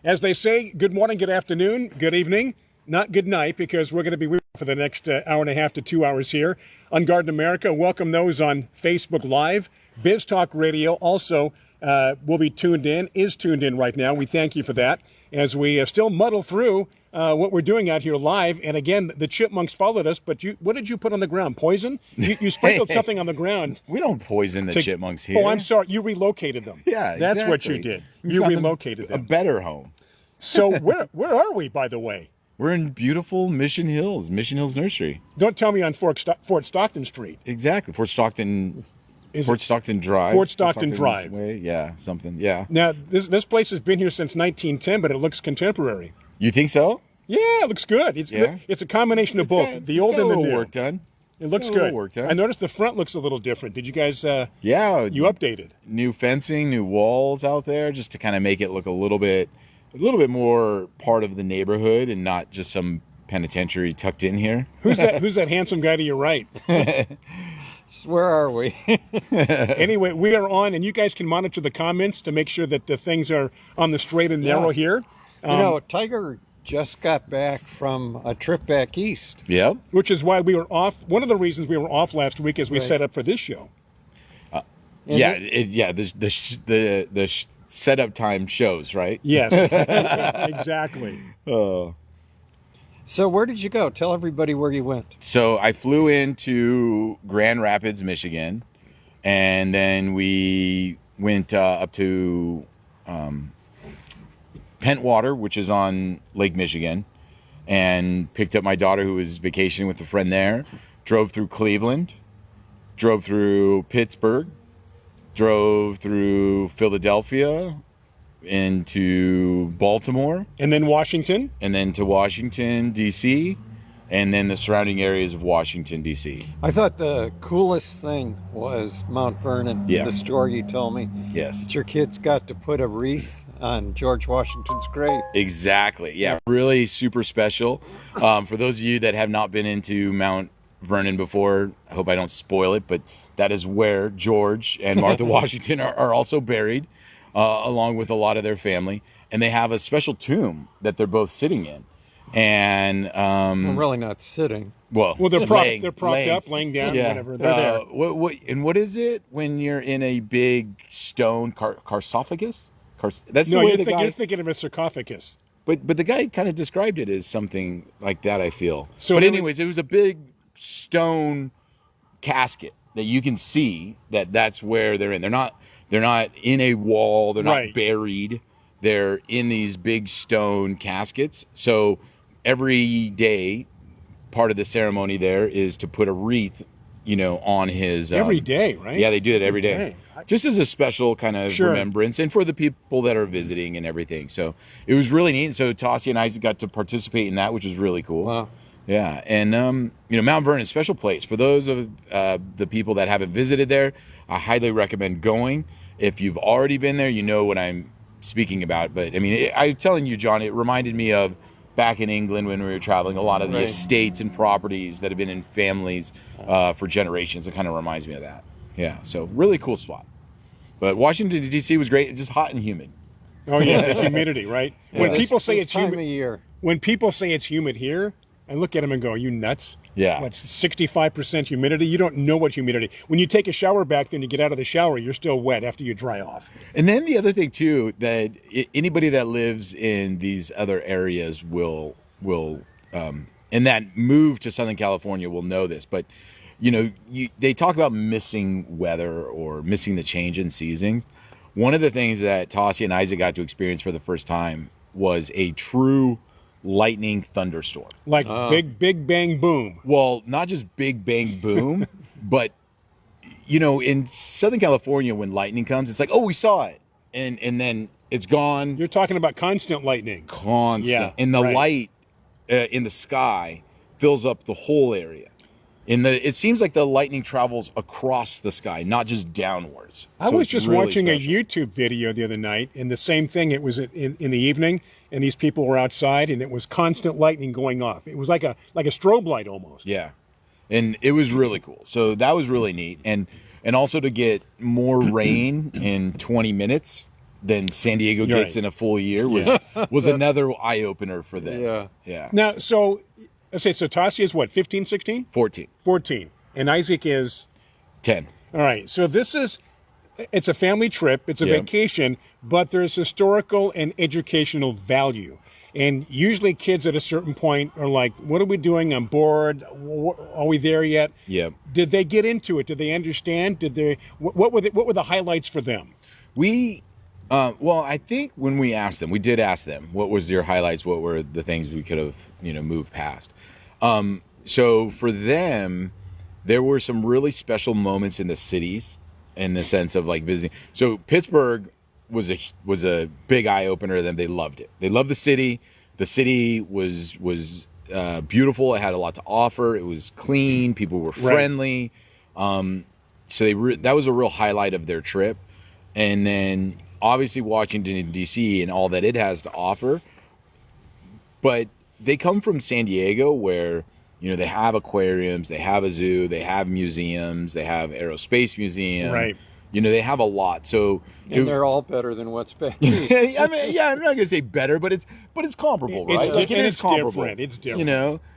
As they say, good morning, good afternoon, good evening, not good night, because we're going to be for the next hour and a half to 2 hours here on Garden America. Welcome those on Facebook Live. Biz Talk Radio also will be is tuned in right now. We thank you for that as we still muddle through what we're doing out here live. And again, the chipmunks followed us, but what did you put on the ground? Poison? You sprinkled something on the ground. We don't poison the chipmunks here. Oh, I'm sorry. You relocated them. Yeah, exactly. That's what you did. You relocated them. A better home. So where are we, by the way? We're in beautiful Mission Hills Nursery. Don't tell me on Fort Stockton Street. Exactly. Fort Stockton Drive. Fort Stockton Drive. Way? Yeah, something. Yeah. Now, this place has been here since 1910, but it looks contemporary. You think so? Yeah, it looks good. It's a combination of both, the old and the new. Work done. It looks good. I noticed the front looks a little different. Did you guys? You updated. New fencing, new walls out there, just to kind of make it look a little bit more part of the neighborhood and not just some penitentiary tucked in here. Who's that handsome guy to your right? Where are we? Anyway, we are on, and you guys can monitor the comments to make sure that the things are on the straight and narrow here. Tiger just got back from a trip back east. Yep. Which is why we were off. One of the reasons we were off last week is we set up for this show. The setup time shows, right? Yes, exactly. So where did you go? Tell everybody where you went. So I flew into Grand Rapids, Michigan, and then we went up to Pentwater, which is on Lake Michigan, and picked up my daughter who was vacationing with a friend there, drove through Cleveland, drove through Pittsburgh, drove through Philadelphia, into Baltimore. And then Washington. And then to Washington, D.C., and then the surrounding areas of Washington, D.C. I thought the coolest thing was Mount Vernon, the story you told me. Yes. That your kids got to put a wreath on George Washington's grave. Exactly. Yeah, really super special. For those of you that have not been into Mount Vernon before, I hope I don't spoil it, but that is where George and Martha Washington are also buried, along with a lot of their family. And they have a special tomb that they're both sitting in. And They're really not sitting. Well, they're propped up, laying down, whatever. They're there. What is it when you're in a big stone sarcophagus? That's the way you're thinking of a sarcophagus. But the guy kind of described it as something like that, I feel. So but anyways, it was a big stone casket that you can see that's where they're in. They're not in a wall. They're not buried. They're in these big stone caskets. So every day, part of the ceremony there is to put a wreath, on his... every day, right? Yeah, they do it every day. Just as a special kind of remembrance, and for the people that are visiting and everything. So it was really neat. So Tasia and Isaac got to participate in that, which was really cool. Wow. Yeah, and Mount Vernon is a special place. For those of the people that haven't visited there, I highly recommend going. If you've already been there, you know what I'm speaking about. But I mean, I'm telling you, John, it reminded me of back in England when we were traveling. A lot of the estates and properties that have been in families for generations. It kind of reminds me of that. Yeah, so really cool spot. But Washington, D.C. was great. Just hot and humid. Oh yeah, the humidity, right? Yeah, when people say it's humid, year. When people say it's humid here, I look at them and go, "Are you nuts?" Yeah. What's 65% humidity? You don't know what humidity. When you take a shower back, then you get out of the shower, you're still wet after you dry off. And then the other thing too, that anybody that lives in these other areas will and that move to Southern California will know this, but they talk about missing weather or missing the change in seasons. One of the things that Tasia and Isaac got to experience for the first time was a true lightning thunderstorm. Like big bang boom. Well, not just big bang boom, but in Southern California when lightning comes, it's like, oh, we saw it. And then it's gone. You're talking about constant lightning. Constant. Yeah, and the light in the sky fills up the whole area. It seems like the lightning travels across the sky, not just downwards. I was just watching a YouTube video the other night, and the same thing. It was in the evening, and these people were outside, and it was constant lightning going off. It was like a strobe light almost. Yeah, and it was really cool. So that was really neat, and also to get more rain in 20 minutes than San Diego You're gets right. in a full year was another eye opener for them. Yeah. Yeah. Now, so let's say Tassia is what, 15, 16? 14, 14. And Isaac is 10. all right. So it's a family trip, it's a Yeah. vacation, but there's historical and educational value. And usually kids at a certain point are like, what are we doing? I'm bored. Are we there yet? Yeah. Did they get into it? Did they understand? What were the highlights for them? Well, I think when we asked them, we did ask them, what was your highlights? What were the things we could have, moved past? So for them, there were some really special moments in the cities in the sense of like visiting. So Pittsburgh was a big eye opener to them. They loved it. They loved the city. The city was beautiful. It had a lot to offer. It was clean. People were friendly. So that was a real highlight of their trip. And then obviously Washington D.C. and all that it has to offer. But they come from San Diego where, they have aquariums, they have a zoo, they have museums, they have aerospace museum. Right. They have a lot. So they're all better than what's back east. I mean, yeah, I'm not gonna say better, but it's comparable, right? It is is comparable. different. It's different.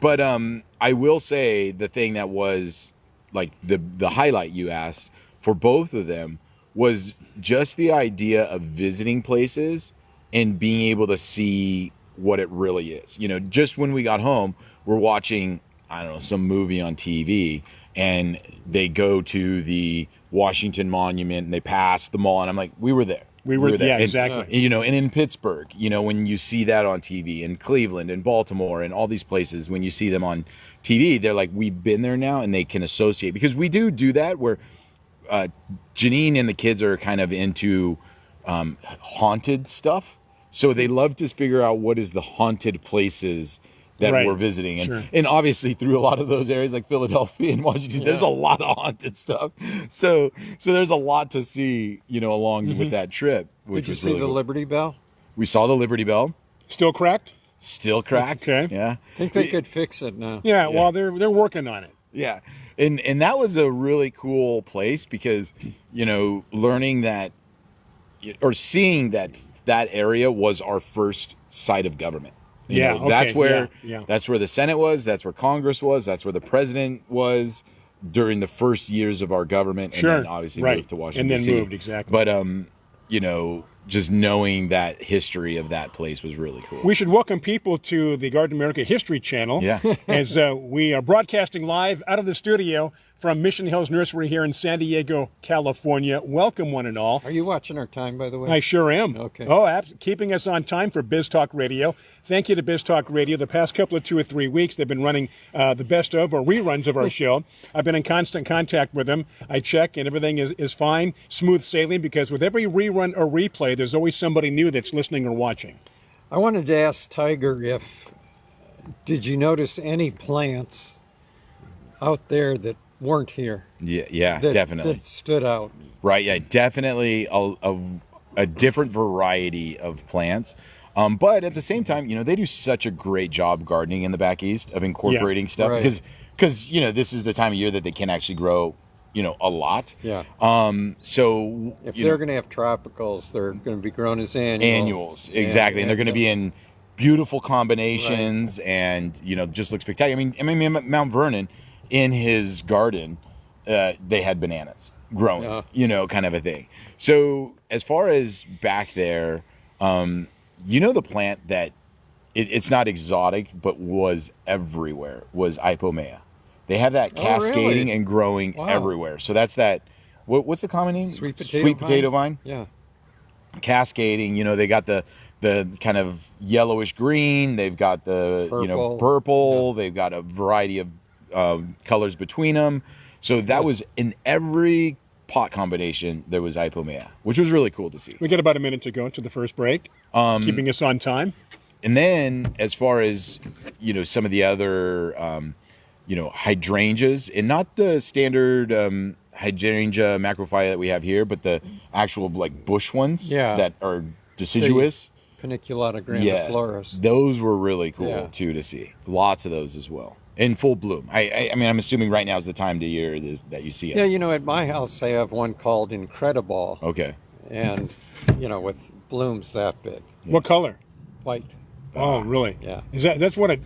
But I will say the thing that was like the highlight you asked for both of them was just the idea of visiting places and being able to see what it really is. Just when we got home, we're watching, I don't know, some movie on TV, and they go to the Washington Monument and they pass the mall, and I'm like, we were there. We were there. Yeah, And, exactly. and in Pittsburgh, when you see that on TV, in Cleveland and Baltimore and all these places, when you see them on TV, they're like, we've been there now, and they can associate, because we do that where Janine and the kids are kind of into haunted stuff. So they love to figure out what is the haunted places that we're visiting. And obviously through a lot of those areas like Philadelphia and Washington, there's a lot of haunted stuff. So there's a lot to see, along with that trip. Which Did you was see really the cool. Liberty Bell? We saw the Liberty Bell. Still cracked? Still cracked. Okay. Yeah. I think they could fix it now. Yeah, well, they're working on it. Yeah. And that was a really cool place because, learning that or seeing that area was our first site of government. That's where that's where the Senate was, that's where Congress was, that's where the president was during the first years of our government, and then obviously moved to Washington and then DC. moved, exactly. But just knowing that history of that place was really cool. We should welcome people to the Garden America History Channel. Yeah. As we are broadcasting live out of the studio from Mission Hills Nursery here in San Diego, California. Welcome, one and all. Are you watching our time, by the way? I sure am. Okay. Oh, keeping us on time for Biz Talk Radio. Thank you to Biz Talk Radio. The past couple of 2 or 3 weeks, they've been running the best of or reruns of our show. I've been in constant contact with them. I check, and everything is fine, smooth sailing, because with every rerun or replay, there's always somebody new that's listening or watching. I wanted to ask Tiger did you notice any plants out there that weren't here? Yeah, that, definitely. That stood out. Right, yeah, definitely a different variety of plants. But at the same time, they do such a great job gardening in the back east of incorporating stuff right. because this is the time of year that they can actually grow, a lot. Yeah. So if they're going to have tropicals, they're going to be grown as annuals, exactly, and they're going to be in beautiful combinations, and just look spectacular. I mean, Mount Vernon, in his garden, they had bananas growing, kind of a thing. So as far as back there, the plant that it's not exotic but was everywhere was Ipomea. They have that cascading and growing everywhere. So that's that. What's the common name? Sweet potato vine. Yeah. Cascading. They got the kind of yellowish green. They've got the purple. Yeah. They've got a variety of colors between them. So that was in every pot combination, there was Ipomea, which was really cool to see. We got about a minute to go to the first break, keeping us on time. And then as far as, some of the other, hydrangeas, and not the standard hydrangea macrophylla that we have here, but the actual bush ones that are deciduous. Paniculata grandiflorus. Those were really cool too to see. Lots of those as well. In full bloom. I mean, I'm assuming right now is the time of year that you see it. Yeah, at my house I have one called Incredible. Okay. and with blooms that big, What color? white. Oh, really? Yeah. That's what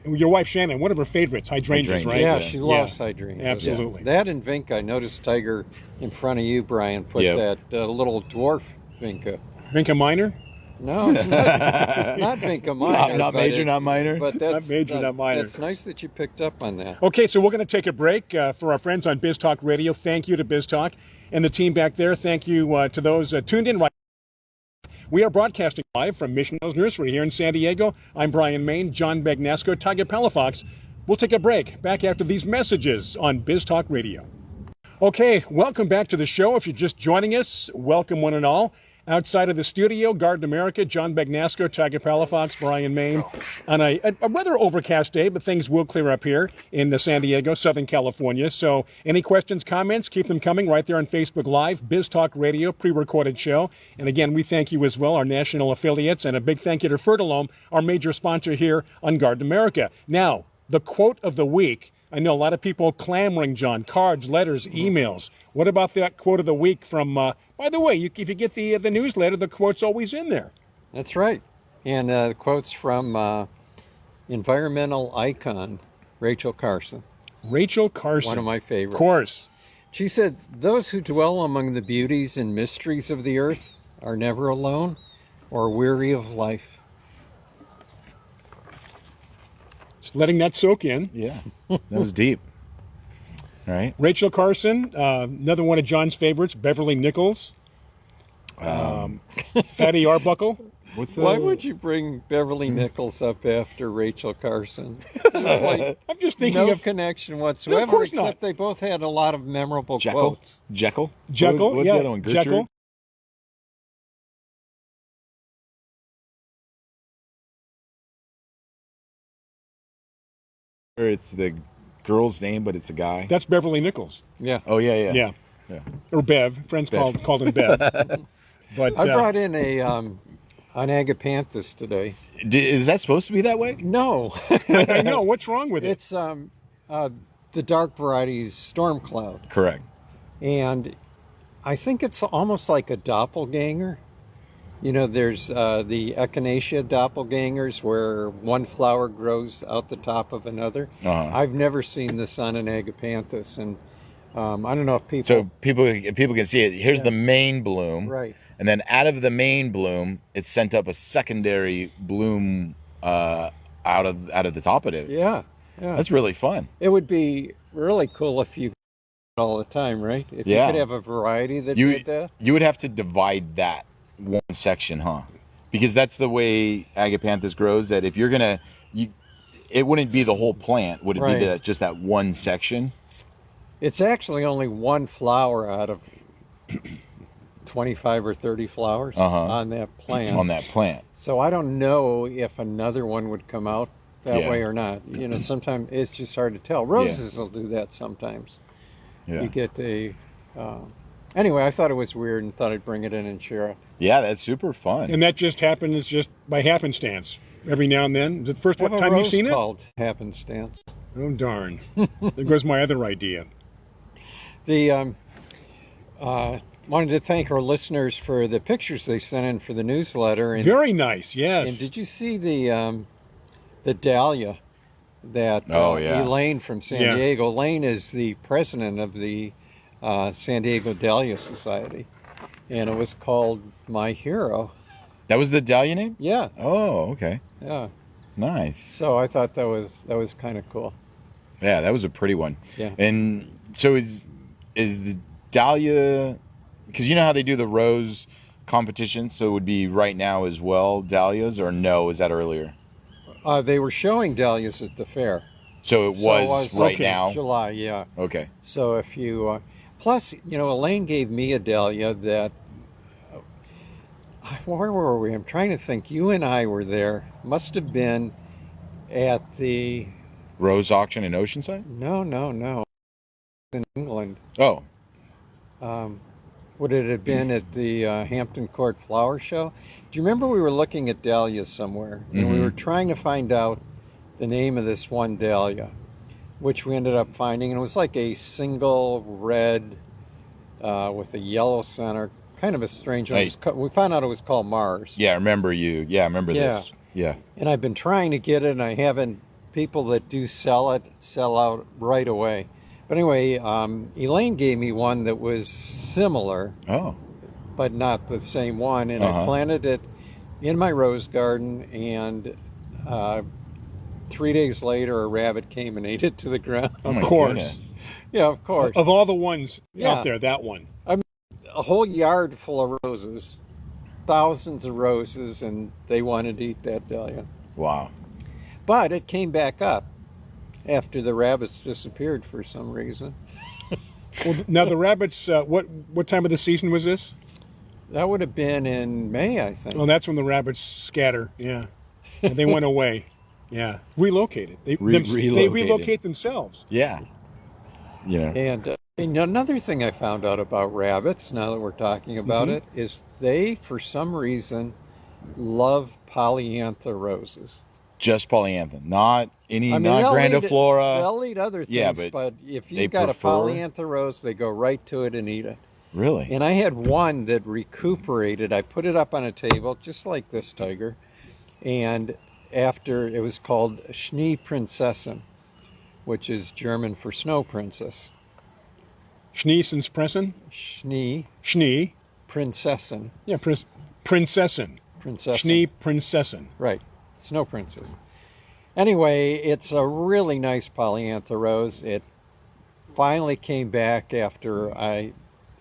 your wife Shannon, one of her favorites, hydrangeas, Hydrangea. right? Yeah, she loves hydrangeas. Absolutely. That and vinca. I noticed Tiger in front of you, Brian, put Yep. that little dwarf vinca. Vinca minor? No, it's not vinca minor. Not but major, not minor. But that's Not major, not minor. It's nice that you picked up on that. Okay, so we're going to take a break for our friends on Biz Talk Radio. Thank you to Biz Talk and the team back there. Thank you to those tuned in right now. We are broadcasting live from Mission Hills Nursery here in San Diego. I'm Brian Main, John Bagnasco, Tiger Palafox. We'll take a break back after these messages on Biz Talk Radio. Okay, welcome back to the show. If you're just joining us, welcome one and all. Outside of the studio, Garden America, John Bagnasco, Tiger Palafox, Brian Main, on a rather overcast day, but things will clear up here in San Diego, Southern California. So any questions, comments, keep them coming right there on Facebook Live, Biz Talk Radio, pre-recorded show. And again, we thank you as well, our national affiliates, and a big thank you to Fertilome, our major sponsor here on Garden America. Now, the quote of the week. I know a lot of people clamoring, John, cards, letters, emails. What about that quote of the week from, by the way, if you get the newsletter, the quote's always in there. That's right. And the quote's from environmental icon Rachel Carson. Rachel Carson. One of my favorites. Of course. She said, "Those who dwell among the beauties and mysteries of the earth are never alone or weary of life." Just letting that soak in. Yeah, that was deep. All right. Rachel Carson, another one of John's favorites, Beverly Nichols, Fatty Arbuckle. What's the? Why would you bring Beverly Nichols up after Rachel Carson? There's like I'm just thinking no of connection whatsoever, course except not. they both had a lot of memorable Jekyll? quotes. Jekyll. Jekyll. What's yeah, the other one? Gertrude? Jekyll. Or it's the girl's name, but it's a guy. That's Beverly Nichols. Yeah. Oh yeah. Yeah. Yeah. Or Bev. Friends Bev. called him Bev. But I brought in an agapanthus today. Is that supposed to be that way? No, I know. What's wrong with it? it's the dark variety's storm cloud, Correct. and I think it's almost like a doppelganger. There's the echinacea doppelgangers where one flower grows out the top of another. Uh-huh. I've never seen this on an agapanthus, and I don't know if people. So people can see it. Here's the main bloom, Right. And then out of the main bloom, it's sent up a secondary bloom out of the top of it. Yeah, yeah. That's really fun. It would be really cool if you all the time, right? If Yeah. you could have a variety that You did that. you would have to divide that one section, huh? Because that's the way agapanthus grows. That if you're gonna, it wouldn't be the whole plant. Would it be Right. just that one section? It's actually only one flower out of 25 or 30 flowers on that plant. On that plant. So I don't know if another one would come out that Yeah. way or not. Sometimes it's just hard to tell. Roses will do that sometimes. Yeah. You get a... anyway, I thought it was weird and thought I'd bring it in and share it. Yeah, that's super fun. And that just happens just by happenstance. Every now and then. Is it the first I have a time you've rose seen it? called happenstance. Oh, darn. There goes my other idea. The wanted to thank our listeners for the pictures they sent in for the newsletter. And, Very nice, yes. and did you see the dahlia that Oh, yeah. Elaine from San Yeah. Diego? Elaine is the president of the San Diego Dahlia Society, and it was called My Hero. That was the dahlia name? Yeah, Oh, okay. yeah. Nice. So I thought that was kind of cool. Yeah, that was a pretty one. Yeah. And so is the dahlia, because you know how they do the rose competition, so it would be right now as well, dahlias, or no, is that earlier? They were showing dahlias at the fair. So it So was right okay, now? July, yeah. Okay. So if you, plus, Elaine gave me a dahlia that, where were we? I'm trying to think. You and I were there. Must have been at the, Rose auction in Oceanside? no, in England. Oh, Would it have been at the Hampton Court Flower Show? Do you remember we were looking at dahlias somewhere, and we were trying to find out the name of this one dahlia, which we ended up finding, and it was like a single red with a yellow center, kind of a strange one. Right. We found out it was called Mars. Yeah, I remember you. Yeah, I remember this. Yeah. And I've been trying to get it, and I haven't. People that do sell it sell out right away. But anyway, Elaine gave me one that was similar, Oh. but not the same one. And Uh-huh. I planted it in my rose garden, and 3 days later, a rabbit came and ate it to the ground. Oh my Of course. goodness. Yeah, of course. Of all the ones Yeah. out there, that one. A whole yard full of roses, thousands of roses, and they wanted to eat that dahlia. Wow. But it came back up after the rabbits disappeared for some reason. Well, now the rabbits. What time of the season was this? That would have been in May, I think. Well, that's when the rabbits scatter. Yeah, and they went away. Yeah, relocated. They Relocated. relocate themselves. Yeah. You know. And another thing I found out about rabbits, now that we're talking about it, is they, for some reason, love polyantha roses. Just polyantha, not any, I mean, not they'll grandiflora. They'll eat other things, Yeah, but if they you've got prefer- a polyantha rose, they go right to it and eat it. Really? And I had one that recuperated. I put it up on a table, just like this tiger. And after, it was called Schneeprinzessin, which is German for snow princess. Schneesenspressen? Schnee, Schnee. Prinzessin. Yeah, Princessin. Princessin. Schnee Princessin. Right, snow princess. Anyway, it's a really nice polyantha rose. It finally came back after I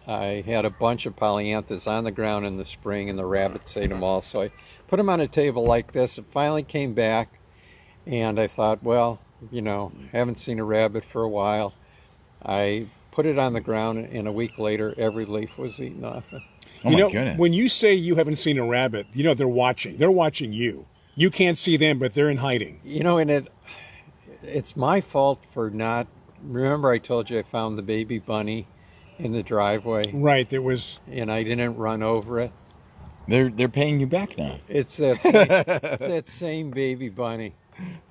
had a bunch of polyanthas on the ground in the spring, and the rabbits ate them all. So I put them on a table like this. It finally came back, and I thought, well, you know, haven't seen a rabbit for a while. I put it on the ground, and a week later, every leaf was eaten off it. Oh my goodness. When you say you haven't seen a rabbit, you know they're watching. They're watching you. You can't see them, but they're in hiding. You know, and it's my fault for not. Remember, I told you I found the baby bunny in the driveway, Right. There was. and I didn't run over it. They're paying you back now. It's that same baby bunny.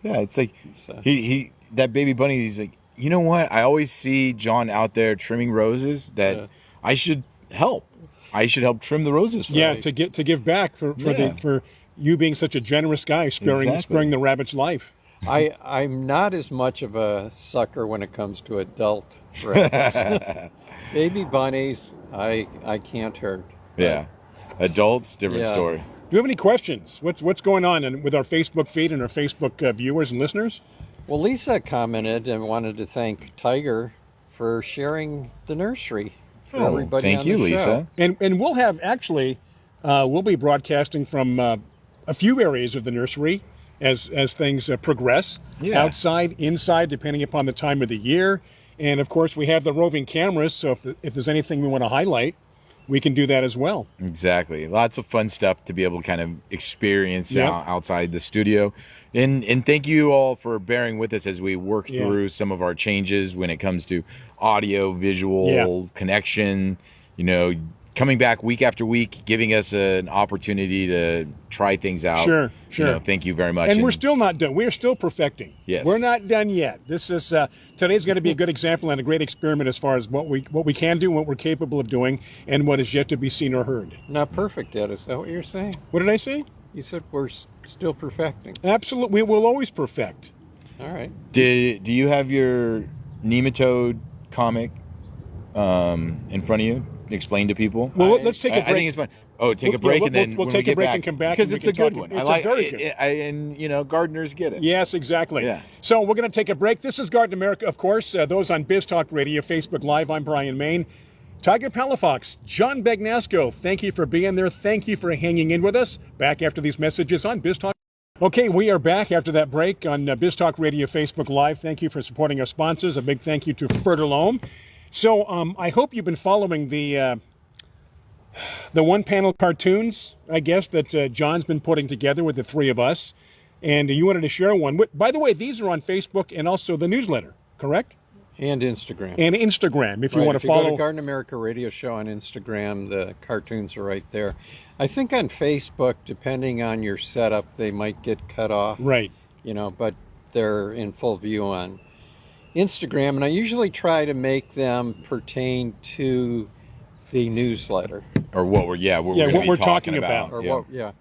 Yeah, it's like So- he that baby bunny. He's like, you know what? I always see John out there trimming roses. That Yeah. I should help. I should help trim the roses. For Yeah, him. to give back for Yeah. for you being such a generous guy, Exactly. sparing the rabbit's life. I'm not as much of a sucker when it comes to adult rabbits. Baby bunnies, I can't hurt. Yeah. Adults, different Yeah. story. Do you have any questions? What's going on with our Facebook feed and our Facebook viewers and listeners? Well, Lisa commented and wanted to thank Tiger for sharing the nursery for everybody thank on you, the Lisa. show. And we'll have actually we'll be broadcasting from a few areas of the nursery as things progress. Yeah. Outside, inside, depending upon the time of the year. And of course, we have the roving cameras. So if there's anything we want to highlight, we can do that as well. Exactly. Lots of fun stuff to be able to kind of experience Yep. outside the studio. And thank you all for bearing with us as we work Yeah. through some of our changes when it comes to audio, visual, Yeah. connection, you know, coming back week after week, giving us an opportunity to try things out. Sure. You know, thank you very much. And we're still not done. We're still perfecting. Yes. We're not done yet. This is today's going to be a good example and a great experiment as far as what we can do, what we're capable of doing, and what is yet to be seen or heard. Not perfect yet, is that what you're saying? What did I say? You said we're still perfecting. Absolutely. We will always perfect. All right. Do you have your nematode comic in front of you? Explain to people. Well, let's take a break. I think it's fun. Oh, take a We'll- break yeah, and then we'll when take we a get break back, and come back because and we it's a can good talk- one. it's I a like very it, good. and you know, gardeners get it. Yes, exactly. Yeah. So we're going to take a break. This is Garden America, of course. Those on Biz Talk Radio, Facebook Live. I'm Brian Main. Tiger Palafox, John Bagnasco, thank you for being there. Thank you for hanging in with us. Back after these messages on Biz Talk. Okay, we are back after that break on Biz Talk Radio, Facebook Live. Thank you for supporting our sponsors. A big thank you to Fertilome. So I hope you've been following the one-panel cartoons, I guess, that John's been putting together with the three of us. And you wanted to share one. By the way, these are on Facebook and also the newsletter, correct? And Instagram. And Instagram, if you Right, want if to you go follow. to Garden America Radio Show on Instagram, the cartoons are right there. I think on Facebook, depending on your setup, they might get cut off. Right. You know, but they're in full view on Instagram, and I usually try to make them pertain to the newsletter. Or what we're what we're talking about. Or yeah. what? Yeah.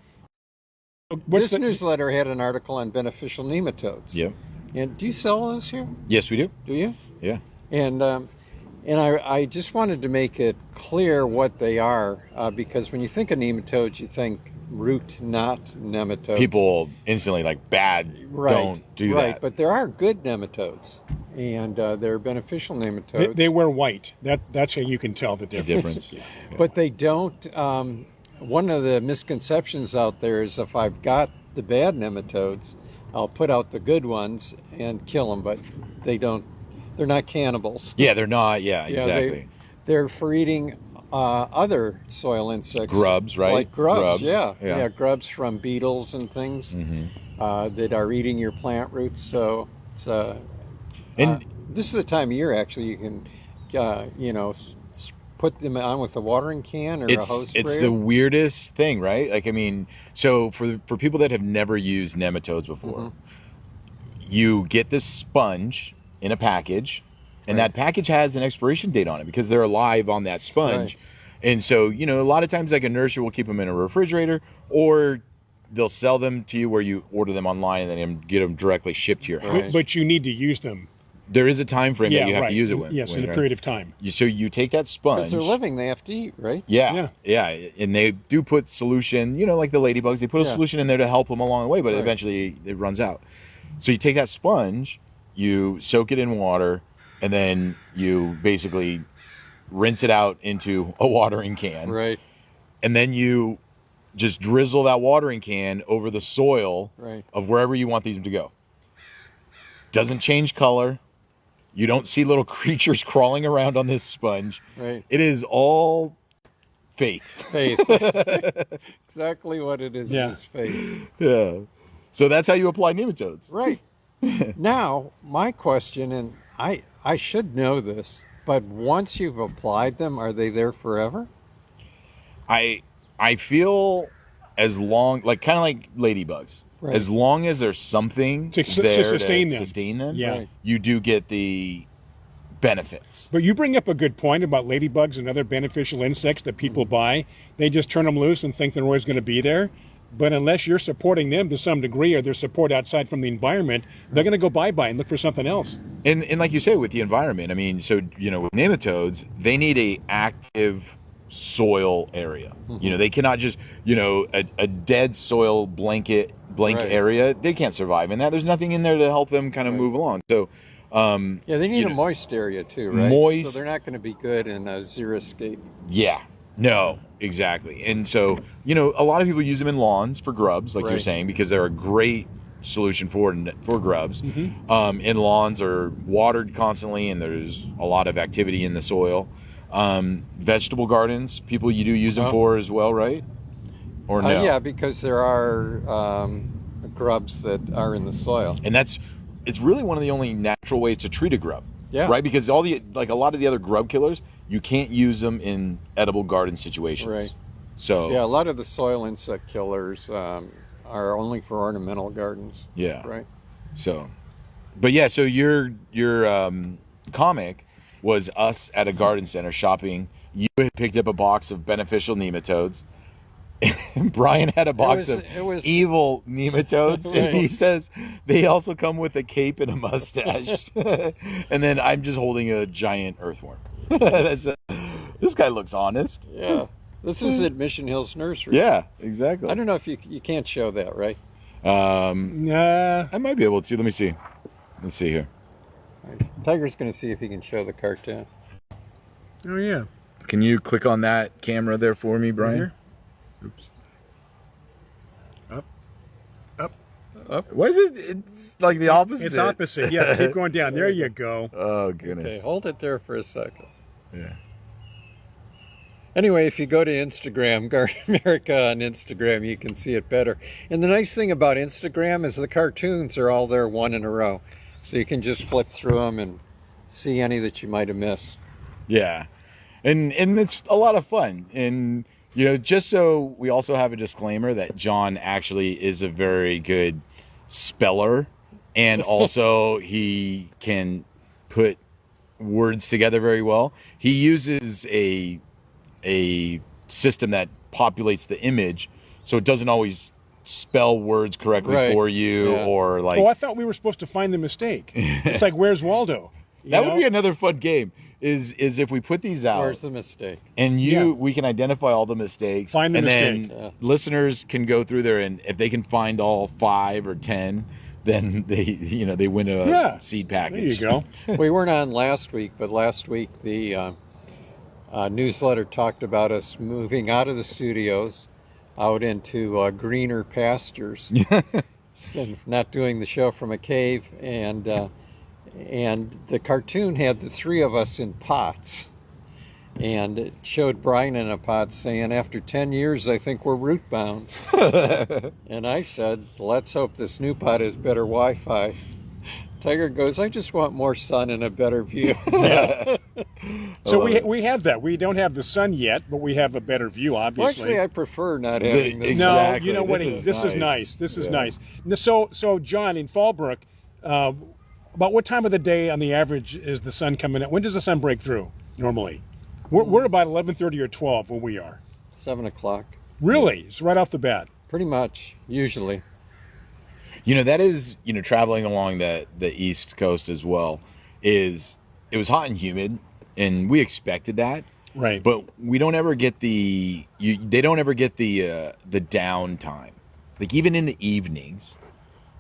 What's This newsletter had an article on beneficial nematodes. Yep. And do you sell those here? Yes, we do. Do you? Yeah. And I just wanted to make it clear what they are, because when you think of nematodes, you think root knot nematodes. People instantly like bad. Right, Don't do right, that. but there are good nematodes, and they're beneficial nematodes. They wear white. That's how you can tell the The difference. difference. But they don't. One of the misconceptions out there is if I've got the bad nematodes, I'll put out the good ones and kill them, but they don't. They're not cannibals. Yeah, they're not. Yeah, Yeah, exactly. They're for eating other soil insects. Grubs, right? Like grubs, Yeah. yeah. Grubs from beetles and things that are eating your plant roots. So it's, And- this is the time of year, actually, you can, put them on with a watering can or a hose sprayer. It's the weirdest thing, right? Like, I mean, so for people that have never used nematodes before, you get this sponge in a package, and that package has an expiration date on it because they're alive on that sponge. Right. And so, a lot of times like a nursery will keep them in a refrigerator, or they'll sell them to you where you order them online and then get them directly shipped to your house. But you need to use them. There is a time frame that you have right. to use it with. Yes, in a period of time. So you take that sponge. Because they're living, they have to eat, right? Yeah, and they do put solution, like the ladybugs, they put a Yeah. solution in there to help them along the way, but Right. eventually it runs out. So you take that sponge, you soak it in water, and then you basically rinse it out into a watering can. Right, And then you just drizzle that watering can over the soil right. of wherever you want these to go. Doesn't change color. You don't see little creatures crawling around on this sponge. Right. It is all faith. Faith. Exactly what it is. Yeah. Is faith. Yeah. So that's how you apply nematodes. Right. Now, my question, and I should know this, but once you've applied them, are they there forever? I feel as long, like kind of like ladybugs, Right. as long as there's something To there sustain to them. sustain them, Yeah. Right. you do get the benefits. But you bring up a good point about ladybugs and other beneficial insects that people buy. They just turn them loose and think they're always going to be there. But unless you're supporting them to some degree or their support outside from the environment, they're going to go bye-bye and look for something else. And like you say, with the environment, I mean, so, with nematodes, they need a active soil area. They cannot just, a dead soil blank Right. area. They can't survive in that. There's nothing in there to help them kind of move along. So, Yeah, they need a moist area too, right? Moist. So they're not going to be good in a xeriscape. yeah, no, exactly. And so, a lot of people use them in lawns for grubs, like you're Right. saying, because they're a great solution for grubs. In lawns are watered constantly, and there's a lot of activity in the soil. Vegetable gardens, people you do use them for as well, right? Or no? Yeah, because there are grubs that are in the soil. And it's really one of the only natural ways to treat a grub. Yeah. Right? Because a lot of the other grub killers, you can't use them in edible garden situations. Right. So Yeah, a lot of the soil insect killers are only for ornamental gardens. yeah. Right. So, but yeah, so your comic was us at a garden center shopping. You had picked up a box of beneficial nematodes. And Brian had a box of it was- evil nematodes, and Right. he says they also come with a cape and a mustache. And then I'm just holding a giant earthworm. This guy looks honest. Yeah. This is at Mission Hills Nursery. Yeah, exactly. I don't know if you can't show that, right? Nah. I might be able to. Let me see. Let's see here. Tiger's going to see if he can show the cartoon. Oh, yeah. Can you click on that camera there for me, Brian? Here? Oops. Up. Why is it? It's like the opposite. It's opposite. Yeah, keep going down. There you go. Oh Okay, goodness. hold it there for a second. Yeah. Anyway, if you go to Instagram, Garden America on Instagram, you can see it better. And the nice thing about Instagram is the cartoons are all there one in a row. So you can just flip through them and see any that you might have missed. Yeah. And it's a lot of fun. And just so we also have a disclaimer that John actually is a very good speller, and also he can put words together very well. He uses a a system that populates the image, so it doesn't always spell words correctly Right. for you, Yeah. or like. Oh, I thought we were supposed to find the mistake. It's like, where's Waldo? You That know? would be another fun game. Is if we put these out, Where's the mistake? and Yeah. we can identify all the mistakes, Find the and mistake. then listeners can go through there, and if they can find all 5 or 10, then they win a seed There package. you go. We weren't on last week, but last week the newsletter talked about us moving out of the studios out into greener pastures and not doing the show from a cave. And the cartoon had the 3 of us in pots. And it showed Brian in a pot saying, after 10 years, I think we're root bound. And I said, let's hope this new pot has better Wi-Fi. Tiger goes, I just want more sun and a better view. So we have that. We don't have the sun yet, but we have a better view, Well, obviously. actually, I prefer not having this. No, Exactly. you know what? This This is is nice. nice. This is Yeah. nice. So John, in Fallbrook, about what time of the day on the average is the sun coming out? When does the sun break through normally? We're about 11:30 or 12 where we are. 7 o'clock. Really? It's right off the bat. Pretty much, usually. That is, traveling along the East Coast as well, it was hot and humid, and we expected that. Right. But we don't ever get they don't ever get the downtime. Like, even in the evenings,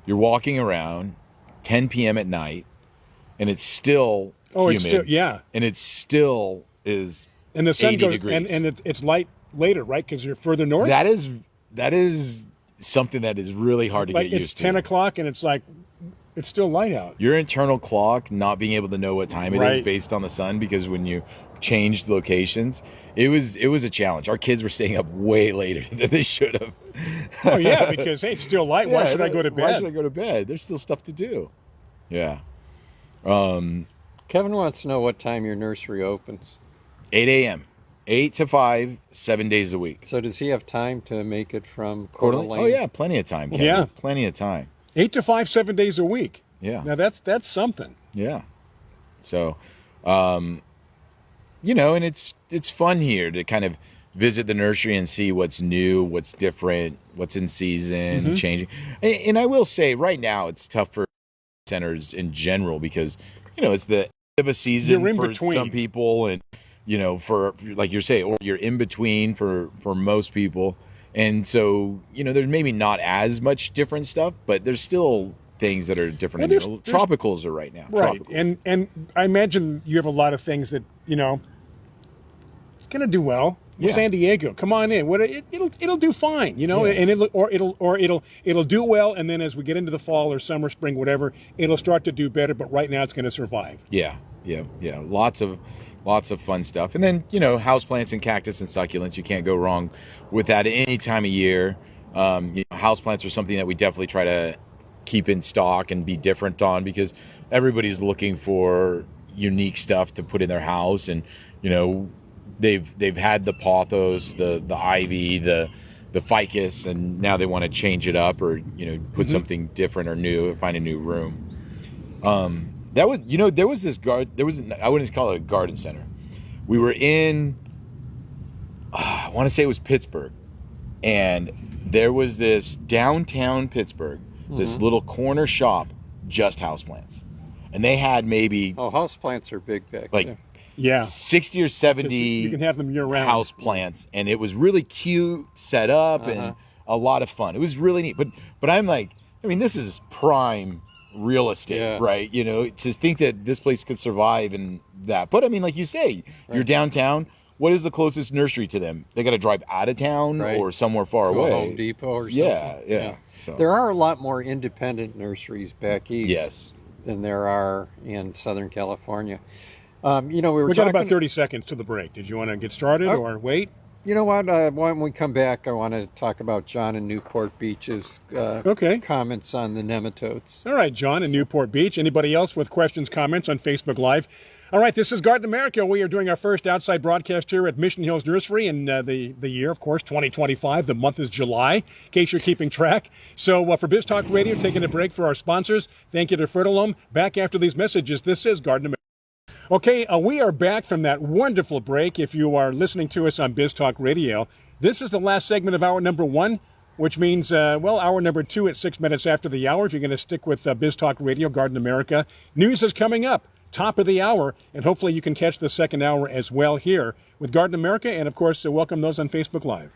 you're walking around 10 p.m. at night, and it's still humid. It's still, yeah. And it still is And the sun 80 goes, degrees. and it's light later, right? Because you're further north. That is something that is really hard to like get it's used 10 to. o'clock, and it's like it's still light out. Your internal clock not being able to know what time it is Right. based on the sun, because when you changed locations, it was a challenge. Our kids were staying up way later than they should have. Oh yeah, because hey, it's still light. Why Yeah, should I go to bed? Why should I go to bed? There's still stuff to do. Yeah. Kevin wants to know what time your nursery opens. 8 a.m. 8 to 5, 7 days a week. So does he have time to make it from Coeur Coeur d'Alene? d'Alene? Oh yeah, plenty of time. Kevin. Yeah. Plenty of time. 8 to 5, 7 days a week. Yeah. Now that's something. Yeah. So, and it's fun here to kind of visit the nursery and see what's new, what's different, what's in season, changing. And I will say, right now, it's tough for centers in general because, it's the end of a season You're in for between. some people, and for like you're saying, or you're in between for most people. And so, there's maybe not as much different stuff, but there's still things that are different. Well, And, tropicals are right now. Right. Tropicals. And I imagine you have a lot of things that, it's going to do well. Yeah. San Diego, come on in. It'll do fine, Yeah. and it'll do well, and then as we get into the fall or summer, spring, whatever, it'll start to do better, but right now it's going to survive. Yeah. Lots of fun stuff. And then, houseplants and cactus and succulents, you can't go wrong with that any time of year. Houseplants are something that we definitely try to keep in stock and be different on, because everybody's looking for unique stuff to put in their house. And, they've had the pothos, the ivy, the ficus, and now they want to change it up or, put something different or new, find a new room. That was, there was this I wouldn't call it a garden center. We were in, I want to say it was Pittsburgh, and there was this downtown Pittsburgh, this little corner shop, just houseplants. And they had maybe Oh, houseplants are big back like there. Yeah. 60 or 70 You can have them year round. house plants, and it was really cute set up and a lot of fun. It was really neat. But I'm like, this is prime real estate, Yeah. right? To think that this place could survive in that. But like you say, you're downtown. What is the closest nursery to them? They got to drive out of town Right. or somewhere far To a away. Home Depot or something. Yeah. So There are a lot more independent nurseries back east yes. than there are in Southern California. We were We got talking, about 30 seconds to the break. Did you want to get started Oh. or wait? You know what? When we come back, I want to talk about John in Newport Beach's Okay. comments on the nematodes. All right, John in Newport Beach. Anybody else with questions, comments on Facebook Live? All right, this is Garden America. We are doing our first outside broadcast here at Mission Hills Nursery in the year, of course, 2025. The month is July, in case you're keeping track. So for Biz Talk Radio, taking a break for our sponsors. Thank you to Fertilome. Back after these messages, this is Garden America. Okay, we are back from that wonderful break. If you are listening to us on Biz Talk Radio, this is the last segment of hour number 1, which means, hour number 2 at 6 minutes after the hour. If you're going to stick with Biz Talk Radio, Garden America, news is coming up, top of the hour, and hopefully you can catch the second hour as well here with Garden America, and of course, welcome those on Facebook Live.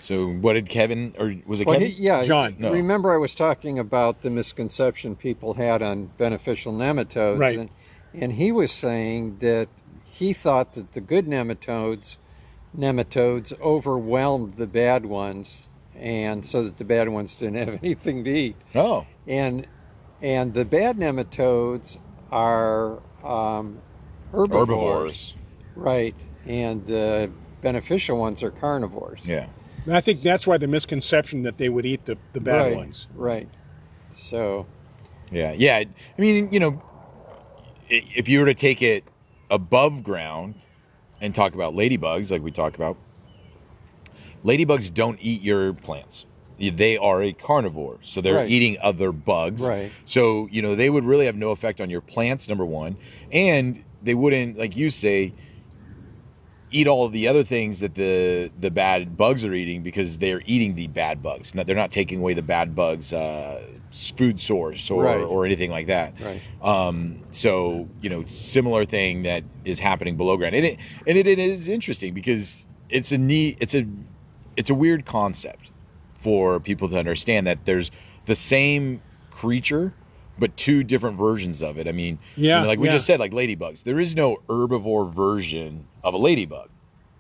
So what did Kevin, or was it Well, Kevin? John. No. Remember I was talking about the misconception people had on beneficial nematodes. Right. And he was saying that he thought that the good nematodes overwhelmed the bad ones, and so that the bad ones didn't have anything to eat. Oh. And the bad nematodes are herbivores. Right. And the beneficial ones are carnivores. Yeah. And I think that's why the misconception that they would eat the bad ones. Right. So. Yeah. I mean, if you were to take it above ground and talk about ladybugs, like we talked about, ladybugs don't eat your plants. They are a carnivore, so they're eating other bugs. Right. So, they would really have no effect on your plants, number one, and they wouldn't, like you say, eat all of the other things that the bad bugs are eating, because they're eating the bad bugs. They're not taking away the bad bugs' food source or anything like that. Right. So similar thing that is happening below ground, and it is interesting because it's a weird concept for people to understand that there's the same creature but two different versions of it. I mean, like we just said, like ladybugs. There is no herbivore version of a ladybug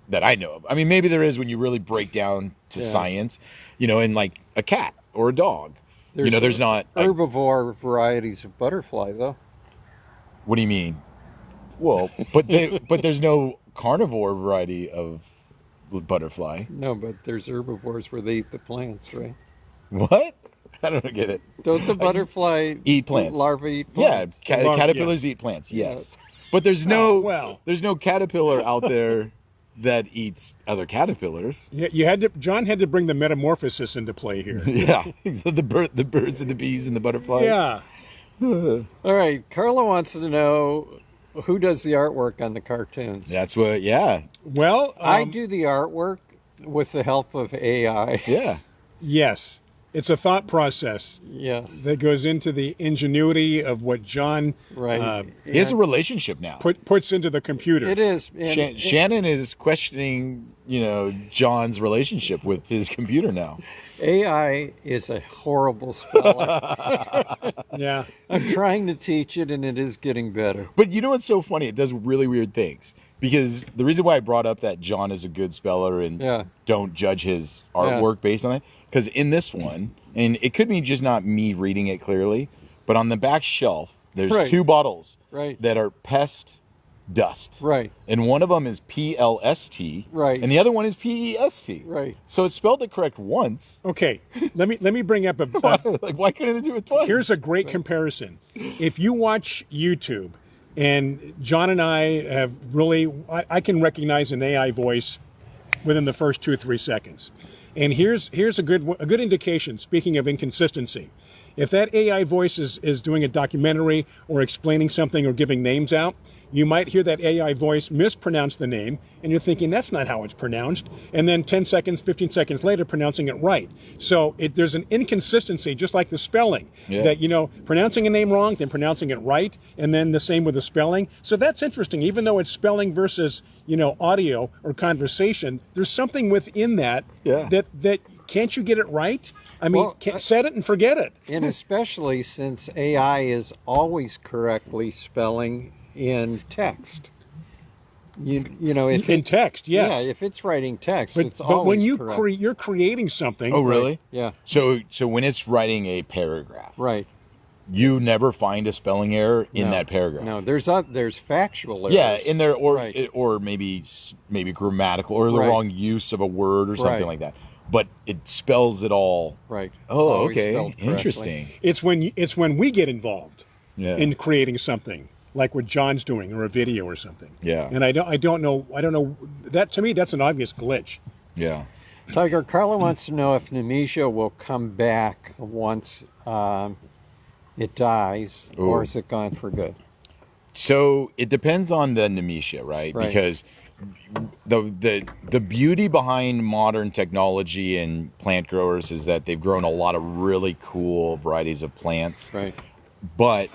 that I know of. I mean, maybe there is when you really break down to science, in like a cat or a dog. There's not herbivore varieties of butterfly, though. What do you mean? Well, but there's no carnivore variety of butterfly. No, but there's herbivores where they eat the plants, right? What? I don't get it. Don't the butterfly eat plants? Larvae eat plants? Yeah, caterpillars eat plants. Yes, but there's no caterpillar out there that eats other caterpillars. Yeah, John had to bring the metamorphosis into play here. Yeah, the birds and the bees and the butterflies. Yeah. All right, Carla wants to know who does the artwork on the cartoons. That's what. Yeah. Well, I do the artwork with the help of AI. Yeah. Yes. It's a thought process Yes. that goes into the ingenuity of what John he has a relationship now. puts into the computer. It is. Shannon is questioning, John's relationship with his computer now. AI is a horrible speller. Yeah. I'm trying to teach it, and it is getting better. But you know what's so funny? It does really weird things. Because the reason why I brought up that John is a good speller and don't judge his artwork based on it, because in this one, and it could be just not me reading it clearly, but on the back shelf, there's two bottles that are pest dust. Right. And one of them is PLST. Right. And the other one is PEST. Right. So it spelled it correct once. Okay. Let me bring up like, why couldn't it do it twice? Here's a great comparison. If you watch YouTube, and John and I have really, I can recognize an AI voice within the first 2-3 seconds. And here's a good indication, speaking of inconsistency. If that AI voice is doing a documentary or explaining something or giving names out, you might hear that AI voice mispronounce the name, and you're thinking, that's not how it's pronounced. And then 10 seconds, 15 seconds later, pronouncing it right. So there's an inconsistency, just like the spelling, that, pronouncing a name wrong, then pronouncing it right, and then the same with the spelling. So that's interesting. Even though it's spelling versus, audio or conversation, there's something within that that can't you get it right? I mean, set it and forget it. And especially since AI is always correctly spelling in text. If in text, yes. Yeah, if it's writing text, it's but always when you correct. you're creating something. Oh, really? Yeah. So when it's writing a paragraph, Right. you never find a spelling error in that paragraph. No, there's factual errors. Yeah, in there, or maybe grammatical or the wrong use of a word or something like that. But it spells it all. Right. Oh, Always okay, spelled correctly. interesting. It's when we get involved in creating something, like what John's doing, or a video or something. Yeah. And I don't know that, to me, that's an obvious glitch. Yeah. Tiger, Carla wants to know if Nemesia will come back once it dies, or is it gone for good? So it depends on the Nemesia, right? Right. Because the beauty behind modern technology and plant growers is that they've grown a lot of really cool varieties of plants. Right. But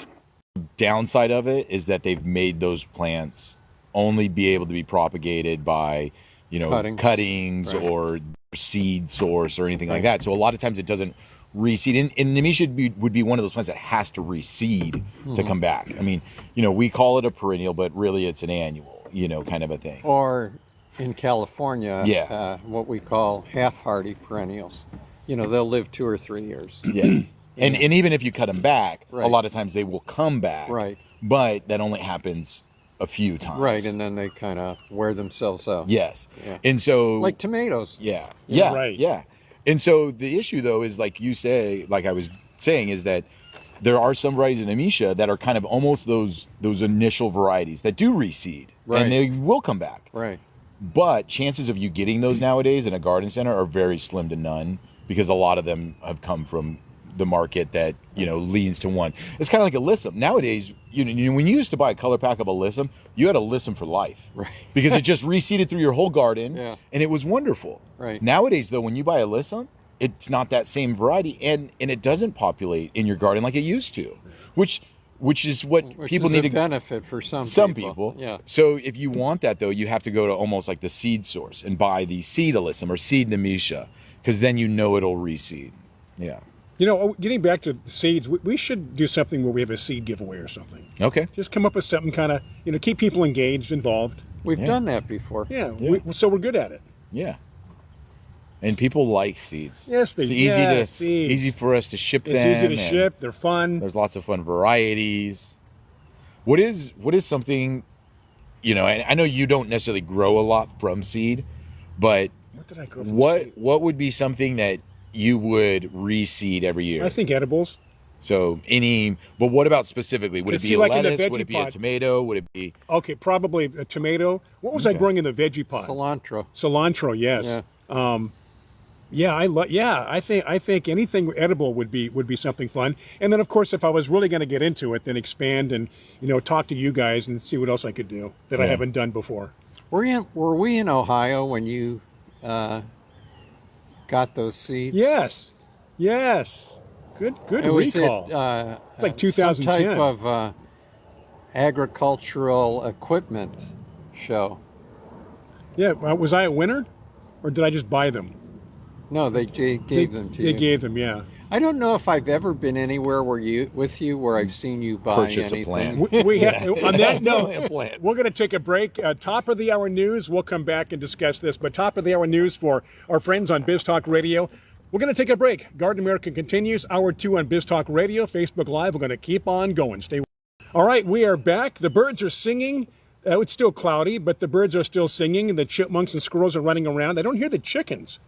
downside of it is that they've made those plants only be able to be propagated by, cuttings Right. or seed source or anything like that. So a lot of times it doesn't reseed. And Nemesia would be one of those plants that has to reseed to come back. I mean, we call it a perennial, but really it's an annual, kind of a thing. Or in California, Yeah. what we call half-hardy perennials. They'll live 2 or 3 years. Yeah. And even if you cut them back, a Right. lot of times they will come back. Right. But that only happens a few times. Right, and then they kind of wear themselves out. Yes. Yeah. And so Like tomatoes. Yeah. Yeah. Right. Yeah. And so the issue though is like I was saying, is that there are some varieties of Nemesia that are kind of almost those initial varieties that do reseed. Right. And they will come back. Right. But chances of you getting those nowadays in a garden center are very slim to none, because a lot of them have come from the market that leans to one. It's kind of like Alyssum. Nowadays, when you used to buy a color pack of Alyssum, you had Alyssum for life, Right. because it just reseeded through your whole garden, Yeah. and it was wonderful. Right. Nowadays, though, when you buy Alyssum, it's not that same variety, and it doesn't populate in your garden like it used to, which is what Which people is need a to. benefit for some people. Yeah. So if you want that though, you have to go to almost like the seed source and buy the seed Alyssum or seed Nemesia, because then it'll reseed. Yeah. Getting back to the seeds, we should do something where we have a seed giveaway or something. Okay. Just come up with something kind of, keep people engaged, involved. We've Yeah. done that before. Yeah, Yeah. so we're good at it. Yeah. And people like seeds. Yes, they it's yeah, seeds. easy for us to ship It's them. easy to and ship. They're fun. There's lots of fun varieties. What is something, and I know you don't necessarily grow a lot from seed, but What did I grow from seed? what would be something that you would reseed every year? I think edibles. So but what about specifically? Would it See, be a like in the lettuce? Would veggie it be a pot. tomato? Would it be? Okay, probably a tomato. What was I Okay. growing in the veggie pot? Cilantro. Cilantro, yes. Yeah. I think anything edible would be something fun. And then of course, if I was really going to get into it, then expand and talk to you guys and see what else I could do that I Yeah. haven't done before. Were we in Ohio when you got those seeds? Yes. Good It was recall. It's like 2010. Some type of agricultural equipment show. Yeah, was I a winner, or did I just buy them? No, they gave them to They you. gave them, yeah. I don't know if I've ever been anywhere where I've seen you buy Purchase a anything. plant. We have, on that note, A plant. we're going to take a break. Top of the hour news. We'll come back and discuss this. But top of the hour news for our friends on Biz Talk Radio. We're going to take a break. Garden America continues. Hour 2 on Biz Talk Radio, Facebook Live. We're going to keep on going. Stay. All right, we are back. The birds are singing. It's still cloudy, but the birds are still singing. And the chipmunks and squirrels are running around. I don't hear the chickens.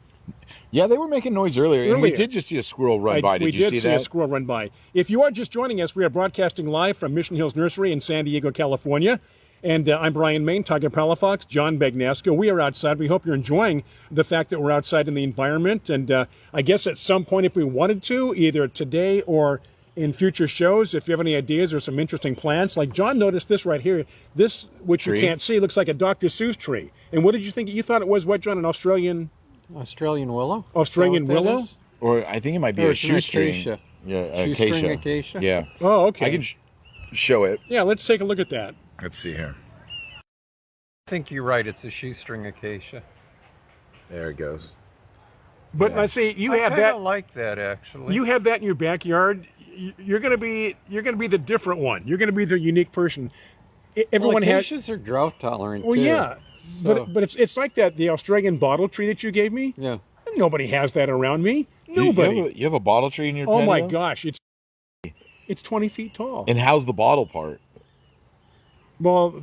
Yeah, they were making noise earlier. And we did just see a squirrel run by. Did you see that? We did see a squirrel run by. If you are just joining us, we are broadcasting live from Mission Hills Nursery in San Diego, California. And I'm Brian Main, Tiger Palafox, John Bagnasco. We are outside. We hope you're enjoying the fact that we're outside in the environment. And I guess at some point, if we wanted to, either today or in future shows, if you have any ideas or some interesting plants, like John noticed this right here, this, which Tree? you can't see, looks like a Dr. Seuss tree. And what did you think? You thought it was what, John, an Australian Willow? Australian Is that what that willow? is? Or I think it might be Or a it's an shoestring. acacia. Yeah, Shoestring acacia? Yeah. Oh, okay. I can show it. Yeah, let's take a look at that. Let's see here. I think you're right. It's a shoestring acacia. There it goes. But Yeah. I see you I have kinda that. like that actually. You have that in your backyard. You're gonna be the different one. You're gonna be the unique person. Everyone has. acacias are drought tolerant Well, too. yeah, So- but it's like that the Australian bottle tree that you gave me. Yeah. Nobody has that around me. You Nobody. have a bottle tree in your Oh my patio? gosh, it's 20 feet tall. And how's the bottle part? Well,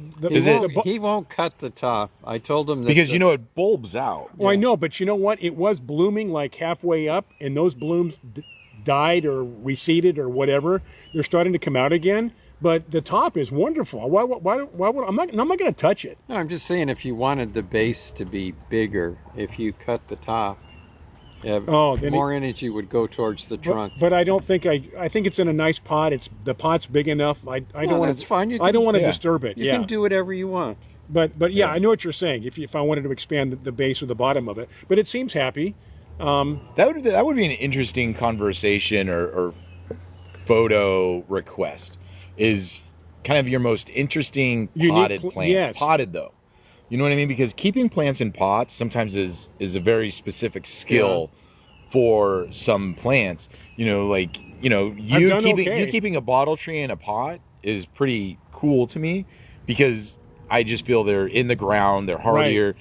He won't cut the top. I told him that Because it bulbs out. Well, I know, but you know what? It was blooming like halfway up, and those blooms died or receded or whatever. They're starting to come out again, but the top is wonderful. Why would I'm not going to touch it? No, I'm just saying if you wanted the base to be bigger, if you cut the top. Yeah, Oh, then more energy would go towards the trunk. But I don't think I think it's in a nice pot. The pot's big enough. I don't want that's fine. You I don't can- want to yeah. disturb it. You yeah. can do whatever you want. But yeah, I know what you're saying. If I wanted to expand the base or the bottom of it, but it seems happy. That would be an interesting conversation or photo request. Is kind of your most interesting Unique potted pl- plant. yes. Potted though. You know what I mean? Because keeping plants in pots sometimes is a very specific skill for some plants. You know, like, you know, I've you done keeping okay. you keeping a bottle tree in a pot is pretty cool to me, because I just feel they're in the ground, they're hardier.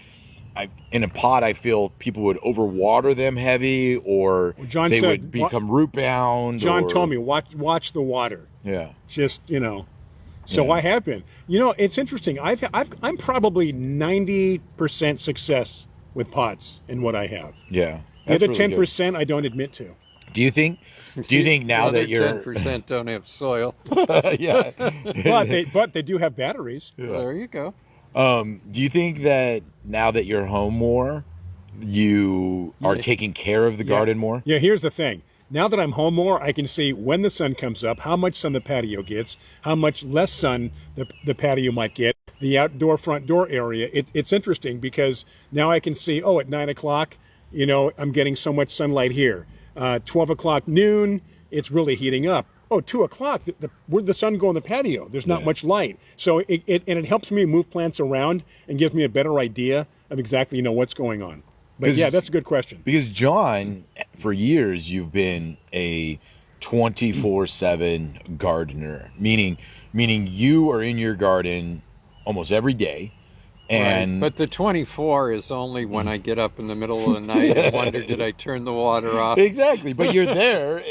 In a pot, I feel people would overwater them heavy, or John they said, would become root bound. John told me watch the water. Yeah. Just So Yeah. I have been. It's interesting. I'm probably 90% success with pots in what I have. Yeah. The other That's really good. 10% I don't admit to. Do you think now that you're 10% don't have soil. yeah. But they do have batteries. There you go. Do you think that now that you're home more, you are taking care of the garden more? Yeah, here's the thing. Now that I'm home more, I can see when the sun comes up, how much sun the patio gets, how much less sun the patio might get, the outdoor front door area. It's interesting because now I can see, at 9 o'clock, I'm getting so much sunlight here. 12 o'clock noon, it's really heating up. 2 o'clock, where'd the sun go in the patio? There's not much light. So it helps me move plants around and gives me a better idea of exactly, what's going on. But yeah, that's a good question. Because John, for years, you've been a 24/7 gardener, meaning you are in your garden almost every day. And But the 24 is only when I get up in the middle of the night and wonder, did I turn the water off? exactly, but you're there,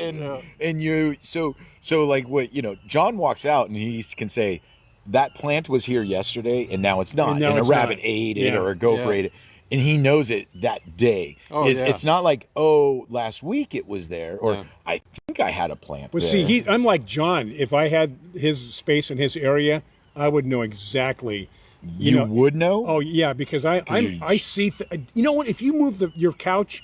and you so like what John walks out and he can say that plant was here yesterday and now it's not, And now and a it's rabbit not. ate it Yeah. or a gopher ate it, and he knows it that day. It's not like, last week it was there, or I think I had a plant Well, there. see, I'm like John. If I had his space in his area, I would know exactly. you would know. Oh yeah, because I see. You know what? If you move your couch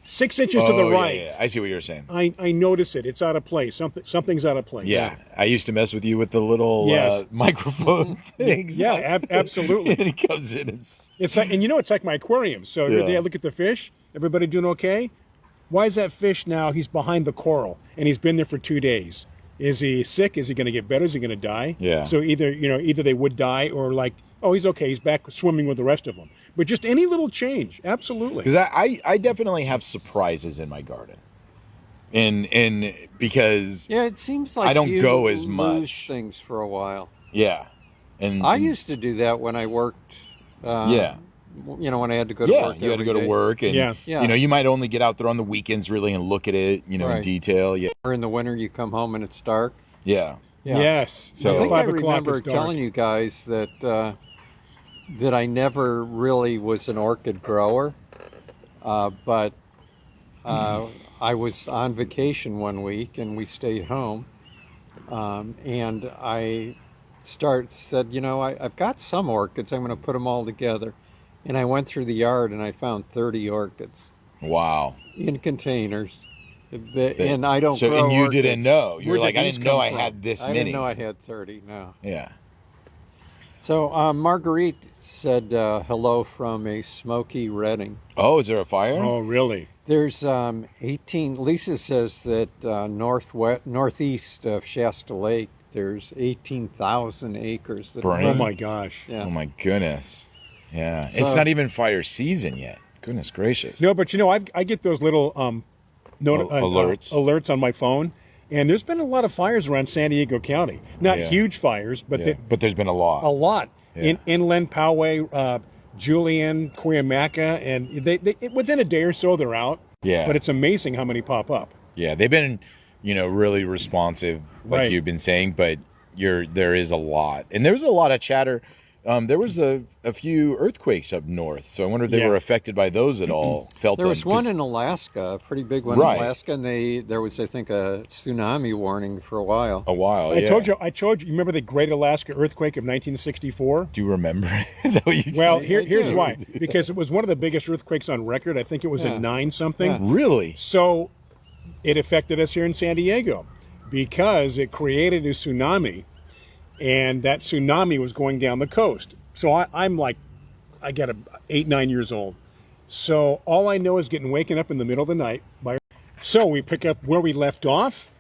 6 inches to the right, yeah. I see what you're saying. I notice it. It's out of place. Something's out of place. Yeah, I used to mess with you with the little Yes. microphone things. Yeah, absolutely. And he comes in and It's like, and it's like my aquarium. So every day I look at the fish. Everybody doing okay? Why is that fish now? He's behind the coral, and he's been there for 2 days. Is he sick? Is he going to get better? Is he going to die? Yeah. So either they would die, or like, he's okay. He's back swimming with the rest of them. But just any little change, absolutely. because I definitely have surprises in my garden, and because Yeah, it seems like I don't you go as lose much. things for a while. and I used to do that when I worked. When I had to go to work. you had to every go to day. work, and Yeah. you might only get out there on the weekends really and look at it, in Right. detail. Or in the winter, you come home and it's dark. Yeah. Yes. So- I think I 5 o'clock remember is dark. telling you guys that I never really was an orchid grower, but I was on vacation one week and we stayed home, and I said, I've got some orchids. I'm going to put them all together, and I went through the yard and I found 30 orchids Wow. in containers. And I don't So grow and you orchids. didn't know. You were Where like, did I these didn't know come I from? had this I many. didn't know I had 30. No. Yeah. So Marguerite said hello from a smoky Reading. Oh, is there a fire? Oh, really? There's 18. Lisa says that northeast of Shasta Lake, there's 18,000 acres that Burning? Oh my gosh. Yeah. Oh my goodness. Yeah. It's So- not even fire season yet. Goodness gracious. No, but I get those little Alerts. alerts on my phone, and there's been a lot of fires around San Diego County. Not Yeah. huge fires, but Yeah. But there's been a lot. a lot. Yeah. Inland, Poway, Julian, Cuyamaca, and they within a day or so they're out. Yeah. But it's amazing how many pop up. Yeah, they've been, really responsive, like Right. you've been saying, but there is a lot. And there's a lot of chatter There was a few earthquakes up north, so I wonder if they Yeah. were affected by those at all. Felt There them, was one 'cause- in Alaska, a pretty big one Right. in Alaska, and there was, I think, a tsunami warning for a while. a while. I told you. You. Remember the Great Alaska Earthquake of 1964? Do you remember? Is that what you Well, said? here's do. why. Because it was one of the biggest earthquakes on record. I think it was Yeah. in 9 something. Yeah. Really? So it affected us here in San Diego because it created a tsunami, and that tsunami was going down the coast. So I'm like, I got 8, 9 years old. So all I know is getting waken up in the middle of the night by. So we pick up where we left off.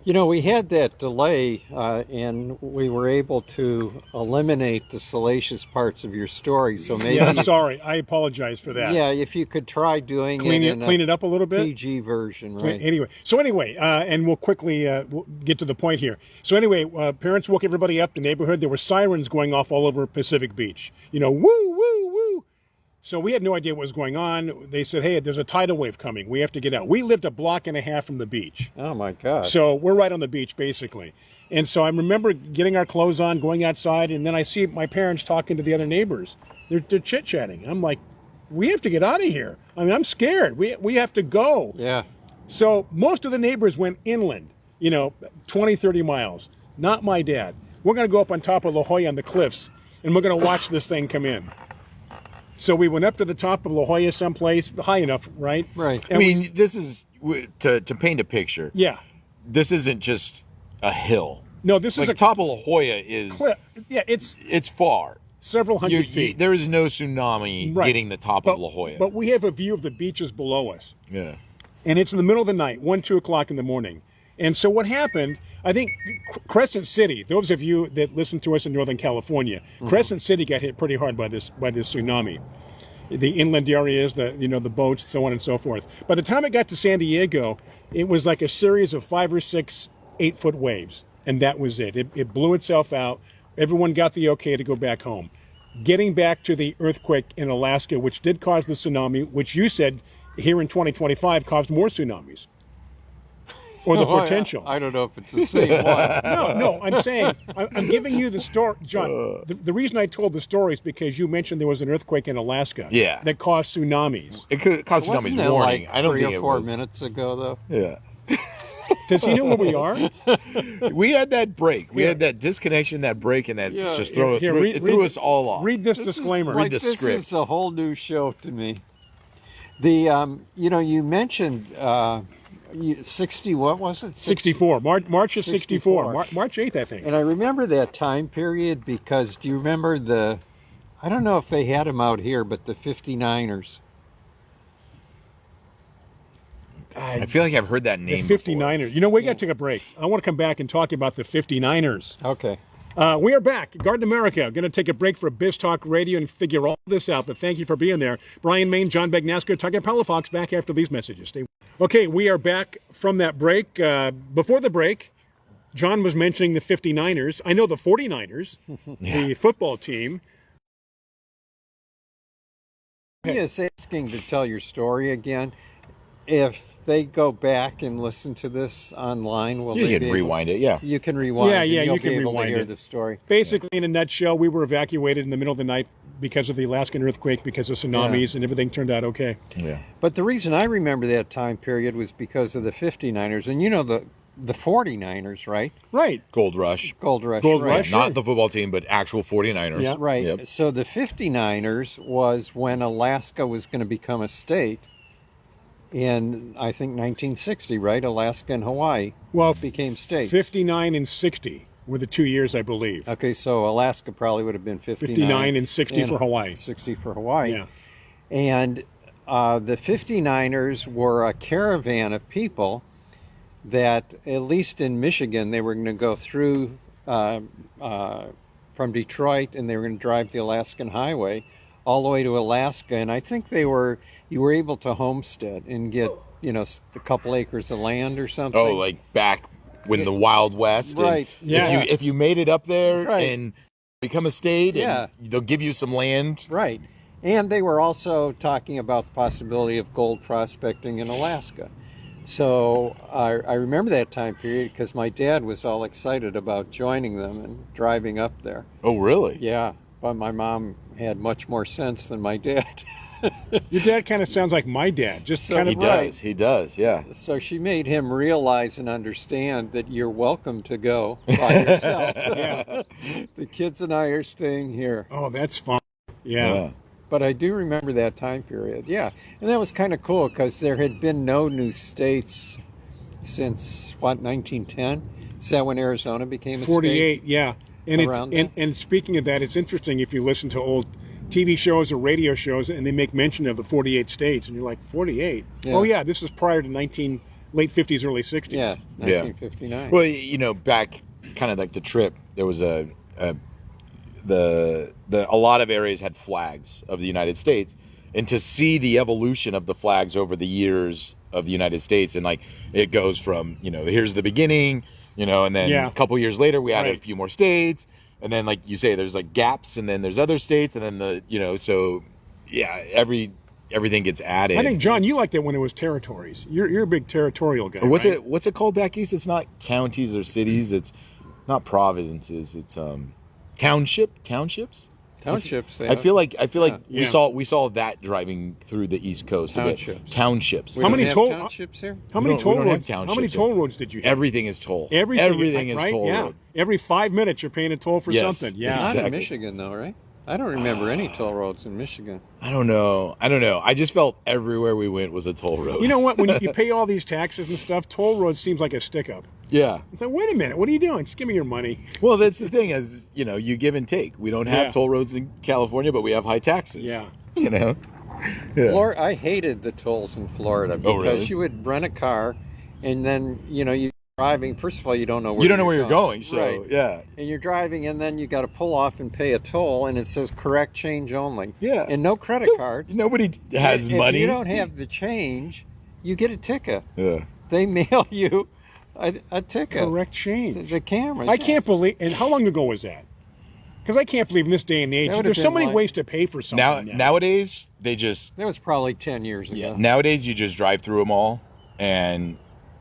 You know, we had that delay, and we were able to eliminate the salacious parts of your story. So maybe, Yeah, I'm sorry. I apologize for that. yeah, if you could try doing Clean it it, in clean a it up a little bit. PG version, right? Anyway, and we'll quickly we'll get to the point here. So anyway, parents woke everybody up. The neighborhood, there were sirens going off all over Pacific Beach. You know, woo, woo, woo. So we had no idea what was going on. They said, hey, there's a tidal wave coming. We have to get out. We lived a block and a half from the beach. Oh my God! So we're right on the beach, basically. And so I remember getting our clothes on, going outside, and then I see my parents talking to the other neighbors. They're chit-chatting. I'm like, we have to get out of here. I mean, I'm scared. We have to go. Yeah, So most of the neighbors went inland, 20, 30 miles. Not my dad. We're going to go up on top of La Jolla on the cliffs, and we're going to watch this thing come in. So we went up to the top of La Jolla someplace, high enough, right? right. I mean, this is to paint a picture. Yeah. This isn't just a hill. No, this is Like a top of La Jolla is cliff. Yeah, it's far. several hundred feet. There is no tsunami Right. getting the top of La Jolla. But we have a view of the beaches below us. yeah. And it's in the middle of the night, 1, 2 o'clock in the morning. And so what happened, I think Crescent City, those of you that listen to us in Northern California, Crescent City got hit pretty hard by this tsunami. The inland areas, the boats, so on and so forth. By the time it got to San Diego, it was like a series of 5 or 6 8-foot waves. And that was it. It blew itself out. Everyone got the okay to go back home. Getting back to the earthquake in Alaska, which did cause the tsunami, which you said here in 2025 caused more tsunamis. Or the Oh, yeah. potential. I don't know if it's the same one. No, I'm saying, I'm giving you the story, John. The reason I told the story is because you mentioned there was an earthquake in Alaska Yeah. that caused tsunamis. It could cause Wasn't tsunami's that warning. like I don't 3 think or it 4 was. minutes ago, though? Yeah. Does he know where we are? We had that break. We Here. had that disconnection, that break, and that Yeah. just Here, threw read us all off. Read this This disclaimer. Is like, the script. This is a whole new show to me. The you mentioned 60. What was it? 64. March is 64. 64. March 8th, I think. And I remember that time period because do you remember I don't know if they had them out here, but the 59ers. I feel like I've heard that The name 59ers. We got to take a break. I want to come back and talk about the 59ers. Okay. We are back. Garden America. Going to take a break for Biz Talk Radio and figure all this out. But thank you for being there. Brian Main, John Bagnasco, Tucker Palafox back after these messages. Okay, we are back from that break. Before the break, John was mentioning the 59ers. I know the 49ers, the football team. He is asking to tell your story again. If they go back and listen to this online, will You they can be able- rewind it, yeah. You can rewind. Yeah, and yeah, you'll you can be able rewind to hear it. the story. Basically, in a nutshell, we were evacuated in the middle of the night because of the Alaskan earthquake, because of tsunamis, and everything turned out okay. Yeah. But the reason I remember that time period was because of the 59ers, and the 49ers, right? Right. Gold Rush. Gold Rush. Gold right. Rush. Not the football team, but actual 49ers. Yeah. Right. Yep. So the 59ers was when Alaska was going to become a state in, I think, 1960, right? Alaska and Hawaii Well, became states. 59 and 60 were the 2 years, I believe. Okay, so Alaska probably would have been 59. 59 and 60 for Hawaii. 60 for Hawaii. Yeah. And the 59ers were a caravan of people that, at least in Michigan, they were going to go through from Detroit, and they were going to drive the Alaskan Highway all the way to Alaska. And I think you were able to homestead and get, a couple acres of land or something. Oh, like back when the Wild West. Right. And Yeah. If you made it up there Right. and become a state, Yeah. and they'll give you some land. Right. And they were also talking about the possibility of gold prospecting in Alaska. So I remember that time period because my dad was all excited about joining them and driving up there. Oh, really? Yeah, but my mom had much more sense than my dad. Your dad kind of sounds like my dad. Just kind He of does. He does. Yeah. So she made him realize and understand that you're welcome to go by yourself. Yeah. The kids and I are staying here. Oh, that's fun. Yeah. But I do remember that time period. Yeah, and that was kind of cool because there had been no new states since what 1910. Is that when Arizona became a 48. state? Yeah. And Around and speaking of that, it's interesting if you listen to old TV shows or radio shows, and they make mention of the 48 states, and you're like, 48? Yeah. Oh yeah, this is prior to late 50s, early 60s. Yeah, 1959. Well, back kind of like the trip, there was a lot of areas had flags of the United States, and to see the evolution of the flags over the years of the United States, and like it goes from here's the beginning, and then a couple years later we added a few more states. And then, like you say, there's like gaps, and then there's other states, and then everything gets added. I think, John, you liked it when it was territories. You're a big territorial guy. What's right? What's it called back east? It's not counties or cities. It's not provinces. It's townships. Townships. I feel like Yeah. we saw that driving through the East Coast. Townships. We How don't many have toll- townships here? How many We toll don't have roads? How many townships toll roads did you have? Everything is toll. Everything is right? toll Yeah. road. Every 5 minutes you're paying a toll for Yes. something. Yeah. Not in Exactly. Michigan, though, right? I don't remember any toll roads in Michigan. I don't know. I just felt everywhere we went was a toll road. You know what? When you pay all these taxes and stuff, toll roads seems like a stick up. Yeah. It's like, wait a minute, what are you doing? Just give me your money. Well, that's the thing is, you give and take. We don't have Yeah. toll roads in California, but we have high taxes. Yeah. Yeah. Florida, I hated the tolls in Florida because really? you would rent a car, and then you're driving. First of all, you don't know where You don't know where you're going, so right. yeah. And you're driving, and then you got to pull off and pay a toll, and it says correct change only. Yeah. And no credit cards. Nobody has If money. you don't have the change, you get a ticket. Yeah. They mail you a ticket. Correct change. The cameras. I can't believe. And how long ago was that? Because I can't believe in this day and age, That would there's have so been many like- ways to pay for something. Nowadays they just That was probably 10 years ago. nowadays you just drive through them all, and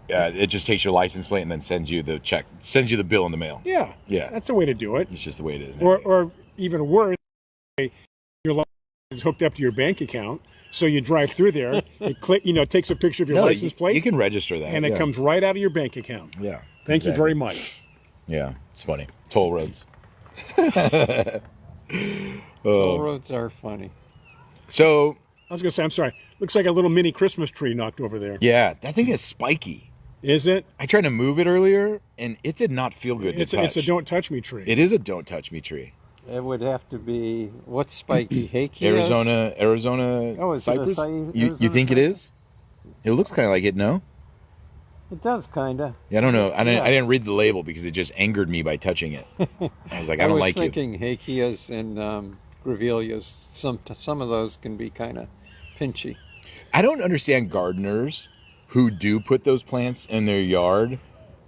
it just takes your license plate and then sends you the check, sends you the bill in the mail. Yeah. Yeah. That's a way to do it. It's just the way it is. Or even worse, your license is hooked up to your bank account, so you drive through there, it takes a picture of your license plate, You can register that, and it comes right out of your bank account. Yeah. Thank you exactly. very much. Yeah, it's funny. Toll roads. Toll roads are funny. So I was going to say, I'm sorry. Looks like a little mini Christmas tree knocked over there. yeah, that thing is spiky. Is it? I tried to move it earlier, and it did not feel good It's to touch. a don't touch me tree. It is a don't touch me tree. It would have to be, what's spiky? Hakea? Arizona Oh, is it a cypress. You Arizona think it is? It looks kind of like it. No. It does, kind of. Yeah, I don't know. I Yeah. didn't read the label because it just angered me by touching it. I was like, I don't like was you. thinking Hakeas and Grevilleas. Some of those can be kind of pinchy. I don't understand gardeners who do put those plants in their yard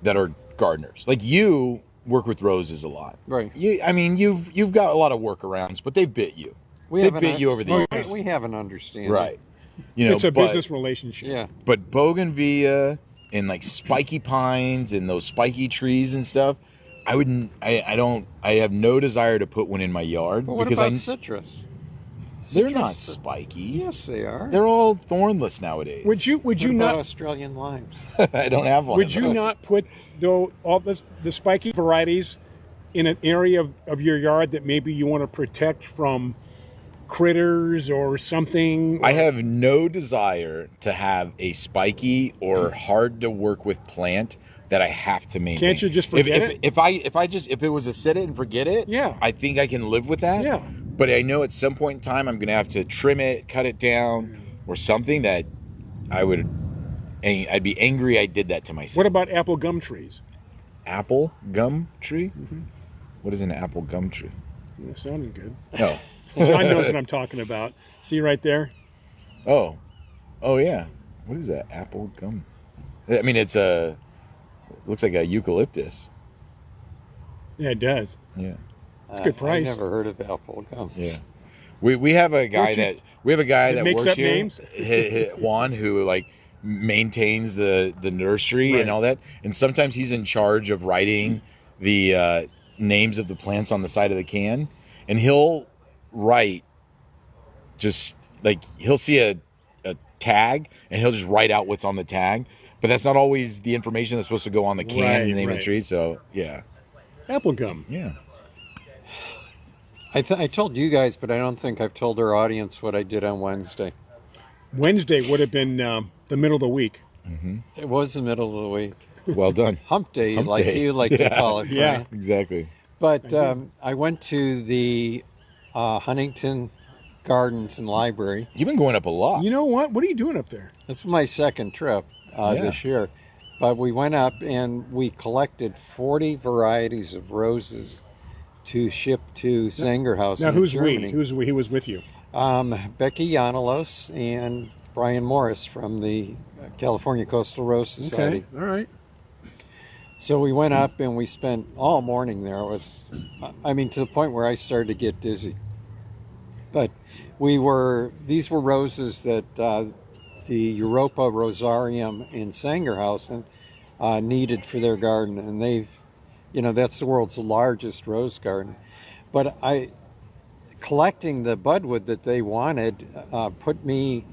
that are gardeners. Like you work with roses a lot. Right. You've got a lot of workarounds, but they've bit you. We They've have bit you over the years. We have an understanding. Right. It's a but- business relationship. Yeah. But bougainvillea and like spiky pines and those spiky trees and stuff, I have no desire to put one in my yard But what because about citrus? they're not Citrus- spiky. Yes, they are. They're all thornless nowadays. Would you What not about Australian limes? I don't have one. would of you those. not put all the spiky varieties in an area of your yard that maybe you want to protect from critters or something? I have no desire to have a spiky or hard to work with plant that I have to maintain. Can't you just forget it? If it was a set it and forget it, Yeah. I think I can live with that. Yeah. But I know at some point in time I'm going to have to trim it, cut it down, or something that I'd be angry I did that to myself. What about apple gum trees? Apple gum tree? What is an apple gum tree? Yeah, sounding good. No. John knows what I'm talking about. See right there? Oh yeah. What is that? Apple gum? I mean, it looks like a eucalyptus. Yeah, it does. Yeah. It's a good price. I've never heard of apple gum. Yeah. We have a guy Don't you- that that works makes up here, names? Juan, who like maintains the nursery and all that. And sometimes he's in charge of writing the names of the plants on the side of the can. And he'll write just like he'll see a tag and he'll just write out what's on the tag. But that's not always the information that's supposed to go on the can and the name of the tree. So, yeah. Apple gum. Yeah. I told you guys, but I don't think I've told our audience what I did on Wednesday. Wednesday would have been the middle of the week. Mm-hmm. It was the middle of the week. Well done. Hump day, Hump like day. you like to call it. Yeah, right? Exactly. But I went to the Huntington Gardens and Library. You've been going up a lot. You know what? What are you doing up there? It's my second trip this year. But we went up and we collected 40 varieties of roses to ship to Sanger House Now, in who's Germany. we? Who's we? Who was with you? Becky Yanalos and Brian Morris from the California Coastal Rose Society. Okay, all right. So we went up and we spent all morning there. It was, I mean, to the point where I started to get dizzy. But these were roses that the Europa Rosarium in Sangerhausen needed for their garden. And that's the world's largest rose garden. But collecting the budwood that they wanted put me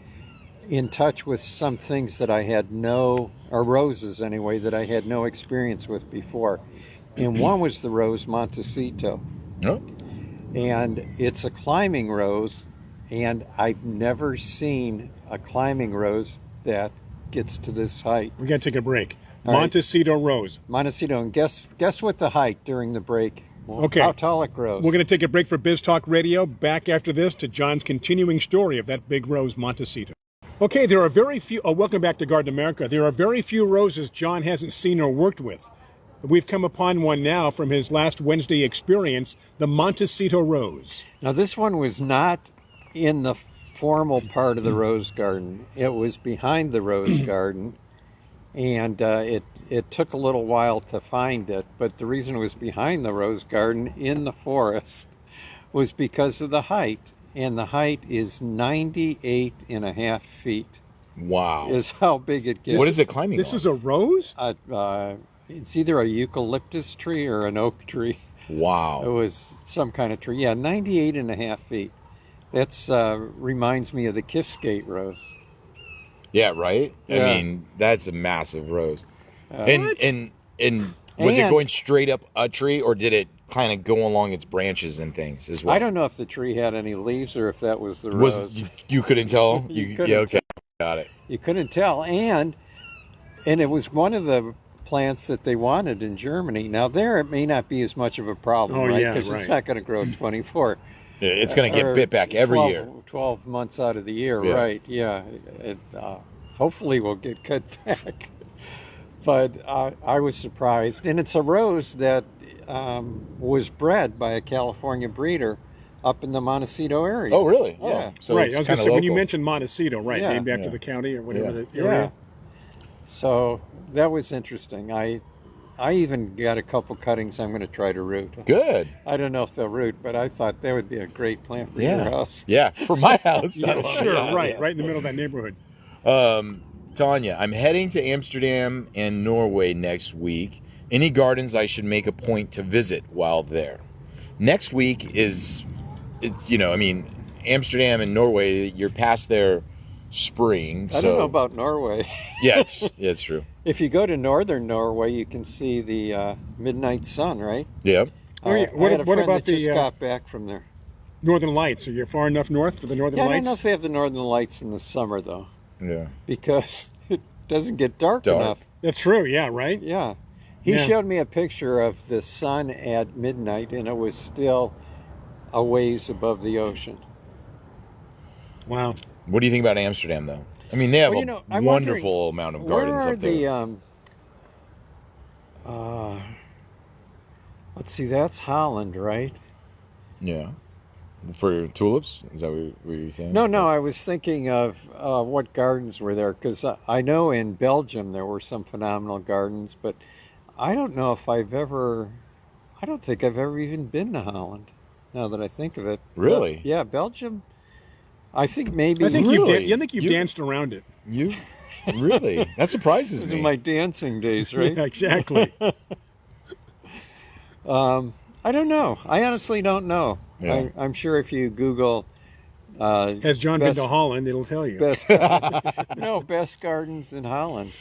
in touch with some things that I had or roses anyway, that I had no experience with before. And one was the rose Montecito. Oh. And it's a climbing rose, and I've never seen a climbing rose that gets to this height. We got to take a break. All right. Montecito rose. Montecito, and guess what the height during the break? Okay. How tall it grows. We're going to take a break for Biz Talk Radio. Back after this to John's continuing story of that big rose, Montecito. Okay, there are very few. Oh, welcome back to Garden America. There are very few roses John hasn't seen or worked with. We've come upon one now from his last Wednesday experience, the Montecito rose. Now, this one was not in the formal part of the rose garden. It was behind the rose garden, and it took a little while to find it. But the reason it was behind the rose garden in the forest was because of the height. And the height is 98.5 feet. Wow. Is how big it gets. What is it climbing This on? is a rose? It's either a eucalyptus tree or an oak tree. Wow. It was some kind of tree. Yeah, 98.5 feet. That's reminds me of the Kiffskate rose. Yeah, right? Yeah. I mean, that's a massive rose. And was it going straight up a tree, or did it kind of go along its branches and things as well? I don't know if the tree had any leaves or if that was the rose. You couldn't tell? You couldn't yeah, okay. Got it. You couldn't tell. And it was one of the plants that they wanted in Germany. Now, there it may not be as much of a problem, right? Yeah, Because it's not going to grow 24. Yeah, it's going to get bit back every 12, year. 12 months out of the year, Yeah. right? Yeah. Hopefully we'll get cut back. But I was surprised. And it's a rose that was bred by a California breeder up in the Montecito area. Oh, really? Yeah. Oh, so right. it's I was going to kinda say, when you local. mentioned Montecito, right, Yeah. named after Yeah. the county or whatever Yeah. the area. Yeah. So that was interesting. I even got a couple cuttings I'm going to try to root. Good. I don't know if they'll root, but I thought that would be a great plant for your house. Yeah, for my house. Yeah, sure, Yeah, right, yeah. right in the middle of that neighborhood. Tanya, I'm heading to Amsterdam and Norway next week. Any gardens I should make a point to visit while there? Next week Amsterdam and Norway, you're past their spring. I don't know about Norway. Yeah, it's true. If you go to northern Norway, you can see the midnight sun, right? Yeah. Oh, yeah. I had a What friend about that just the got back from there. Northern Lights? Are you far enough north for the Northern Yeah, I Lights? don't know if they have the northern lights in the summer, though, Yeah. because it doesn't get dark Dark. enough. That's true, yeah, right? Yeah. He Yeah. showed me a picture of the sun at midnight, and it was still a ways above the ocean. Wow. What do you think about Amsterdam, though? I mean, they have Well, a I'm wonderful wondering, amount of gardens where are up there. let's see, that's Holland, right? Yeah. For tulips? Is that what you're saying? No, I was thinking of what gardens were there, because I know in Belgium there were some phenomenal gardens, but I don't know if I don't think I've ever even been to Holland, now that I think of it. Really? Yeah, Belgium, I think maybe... I think Really? you've danced around it. You? Really? That surprises Those me. are my dancing days, right? Yeah, exactly. I don't know. I honestly don't know. Yeah. I'm sure if you Google Has John been to Holland? It'll tell you. best best gardens in Holland.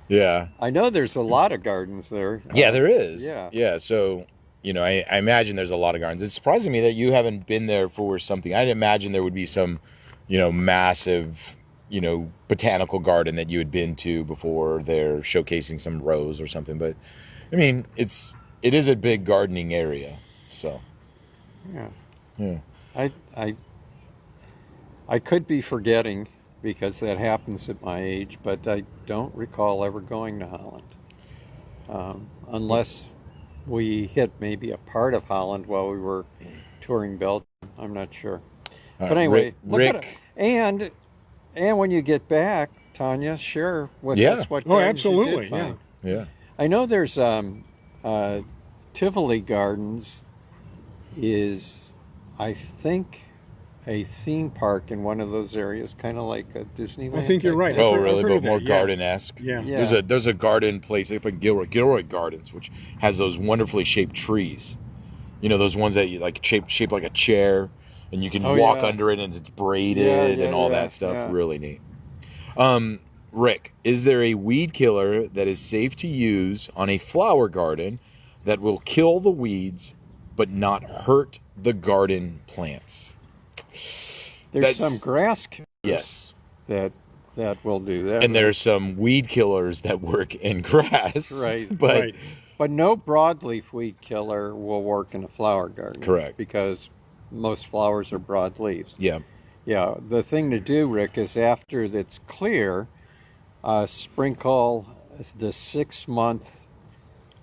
Yeah. I know there's a lot of gardens there. Yeah, there is. Yeah. Yeah. So, I imagine there's a lot of gardens. It's surprising me that you haven't been there for something. I'd imagine there would be some, massive, botanical garden that you had been to before they're showcasing some rose or something. But, I mean, it is a big gardening area. So, Yeah. yeah. I could be forgetting because that happens at my age, but I don't recall ever going to Holland. Unless we hit maybe a part of Holland while we were touring Belgium. I'm not sure. But anyway, look at it. And when you get back, Tanya, share with Yeah. us what Oh, gardens you absolutely, did find. Yeah. I know there's Tivoli Gardens is, I think, a theme park in one of those areas, kind of like a Disneyland. I think you're type right. thing. Oh, I've really? heard But of that, more yeah. garden-esque. Yeah. Yeah. There's a garden place up in Gilroy Gardens, which has those wonderfully shaped trees. Those ones that you like shaped like a chair, and you can Oh, walk yeah. under it, and it's braided Yeah, and all yeah, that stuff. yeah. Really neat. Rick, is there a weed killer that is safe to use on a flower garden that will kill the weeds but not hurt the garden plants? There's That's- some grass killers Yes. that will do that. And there's some weed killers that work in grass. Right. But Right. But no broadleaf weed killer will work in a flower garden. Correct. Because most flowers are broadleaves. yeah. Yeah, the thing to do, Rick, is after it's clear, sprinkle the 6 month,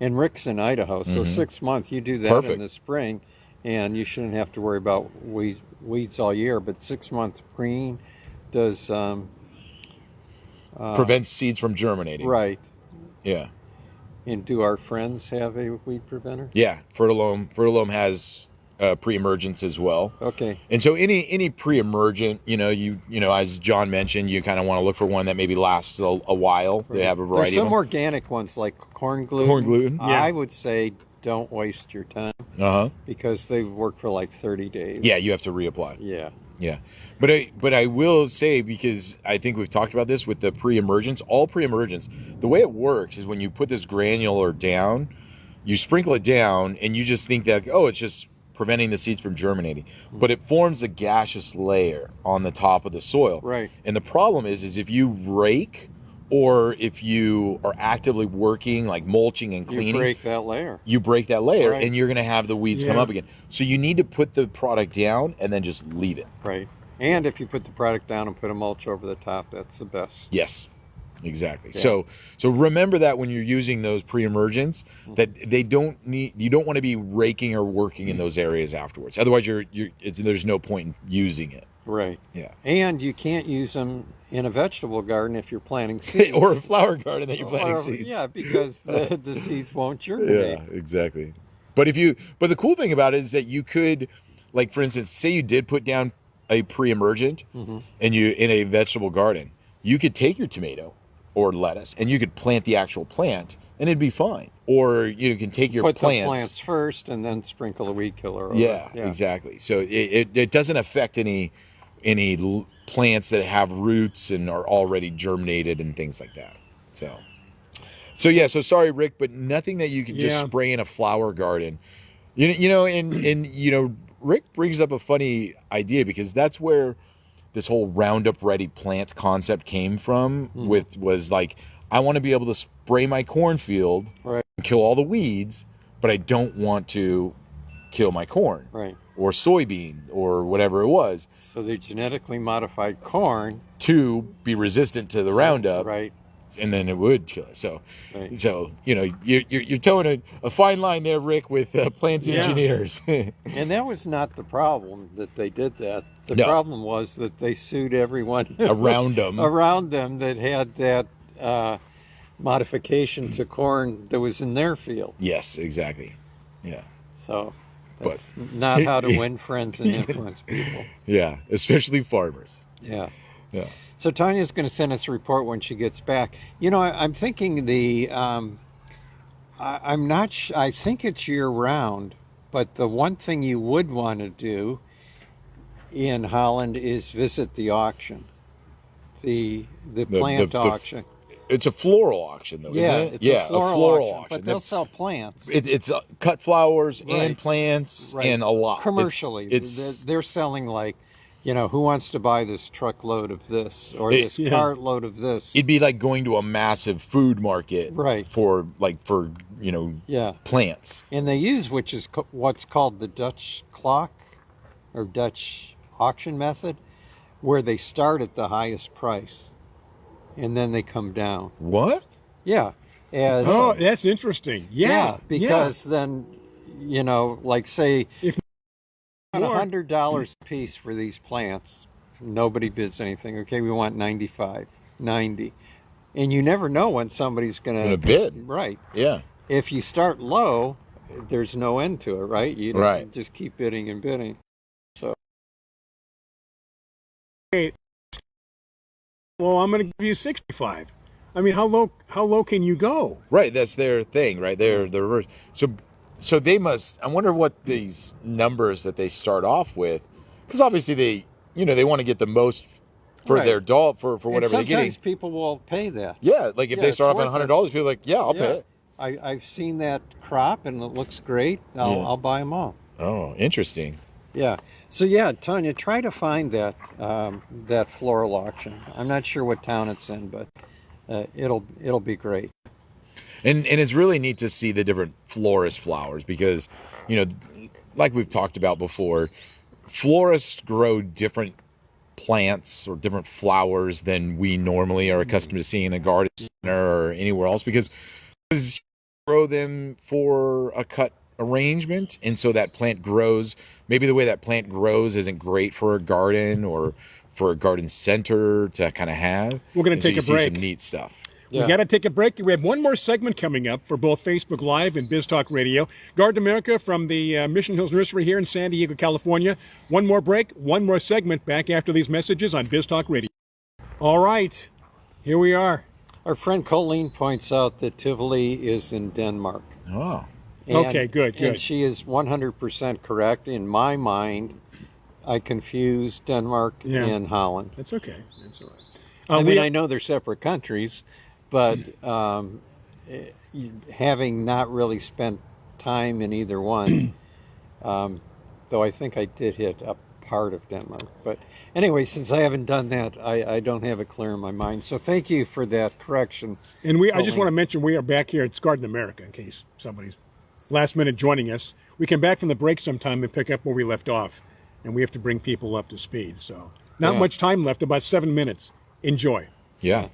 and Rick's in Idaho, so 6 month, you do that Perfect. in the spring, and you shouldn't have to worry about weeds all year, but 6 month green does, Prevents seeds from germinating. right. Yeah. And do our friends have a weed preventer? Yeah. Fertilome has pre-emergence as well. Okay. And so any pre-emergent, as John mentioned, you kind of want to look for one that maybe lasts a while. They have a There's variety of some them. organic ones like corn gluten. Corn gluten, yeah. I would say don't waste your time Uh-huh. because they work for like 30 days. Yeah, you have to reapply. Yeah. Yeah. But I will say, because I think we've talked about this with the pre-emergence, all pre-emergence, the way it works is when you put this granular down, you sprinkle it down and you just think that, it's just preventing the seeds from germinating. But it forms a gaseous layer on the top of the soil. Right. And the problem is if you rake or if you are actively working, like mulching and You cleaning, break that layer. you break that layer Right. and you're going to have the weeds come Yeah. up again. So you need to put the product down and then just leave it. Right. And if you put the product down and put a mulch over the top, that's the best. Yes, exactly. Yeah. So remember that when you're using those pre-emergents, that you don't want to be raking or working in those areas afterwards. Otherwise, there's no point in using it. Right. Yeah. And you can't use them in a vegetable garden if you're planting seeds. Or a flower garden that you're planting Or- seeds. Yeah, because the seeds won't germinate. Yeah, exactly. But the cool thing about it is that you could, like, for instance, say you did put down a pre-emergent and you in a vegetable garden, you could take your tomato or lettuce and you could plant the actual plant and it'd be fine. Or you can take your Put plants. the plants first and then sprinkle a weed killer over. Yeah, exactly. So it doesn't affect any plants that have roots and are already germinated and things like that. So yeah. So sorry, Rick, but nothing that you can just Yeah. spray in a flower garden. And Rick brings up a funny idea because that's where this whole Roundup Ready plant concept came from. Was like, I want to be able to spray my cornfield Right. and kill all the weeds, but I don't want to kill my corn Right. or soybean or whatever it was So they genetically modified corn. to be resistant to the Roundup, Right. and then it would kill it. So, Right. you're towing a fine line there, Rick, with plant Yeah. engineers. And that was not the problem that they did that. The No. problem was that they sued everyone Around them. around them that had that modification to corn that was in their field. Yes, exactly. Yeah. So that's not how to win friends and influence people. Yeah, especially farmers. Yeah. Yeah. So Tanya's going to send us a report when she gets back. You know, I'm thinking I'm not. I think it's year round, but the one thing you would want to do in Holland is visit the auction, the plant auction. It's a floral auction, though, Yeah, isn't it? it's a floral auction. But they'll sell plants. It's cut flowers Right. and plants Right. and a lot. Commercially. They're selling like, you know, who wants to buy this truckload of this or this cartload of this? It'd be like going to a massive food market, Right. For plants. And they use, which is what's called the Dutch clock or Dutch auction method, where they start at the highest price and then they come down. What? Yeah. That's interesting. Yeah. Because then, you know, like say, If $100 a piece for these plants, nobody bids anything. Okay, we want 95, 90. And you never know when somebody's going Gonna bid. Right. Yeah. If you start low, there's no end to it, right? You Right. just keep bidding and bidding. Well, I'm going to give you 65. I mean, how low can you go? Right. That's their thing, right? They're the reverse. So they must. I wonder what these numbers that they start off with, because obviously they want to get the most for Right. their dog for whatever they're getting. Sometimes people will pay that. Yeah, like if they it's start off worth at $100, people are like, yeah, I'll pay it. I've seen that crop and it looks great. I'll buy them all. Oh, interesting. Yeah. So yeah, Tanya, try to find that that floral auction. I'm not sure what town it's in, but it'll be great. And it's really neat to see the different florist flowers because, like we've talked about before, florists grow different plants or different flowers than we normally are accustomed to seeing in a garden center or anywhere else because you grow them for a cut arrangement, and so that plant grows. Maybe the way that plant grows isn't great for a garden or for a garden center to kind of have. We're going to take a break. Some neat stuff. We got to take a break. We have one more segment coming up for both Facebook Live and Biz Talk Radio. Garden America from the Mission Hills Nursery here in San Diego, California. One more break, one more segment back after these messages on Biz Talk Radio. All right, here we are. Our friend Colleen points out that Tivoli is in Denmark. Oh. Okay, good. And she is 100% correct. In my mind, I confused Denmark and Holland. That's okay. That's all right. I know they're separate countries, but having not really spent time in either one, though I think I did hit a part of Denmark. But anyway, since I haven't done that, I don't have it clear in my mind. So thank you for that correction. And I just want to mention we are back here at Garden America in case somebody's last minute joining us. We come back from the break sometime and pick up where we left off, and we have to bring people up to speed. So not much time left, about 7 minutes. Enjoy. Yeah.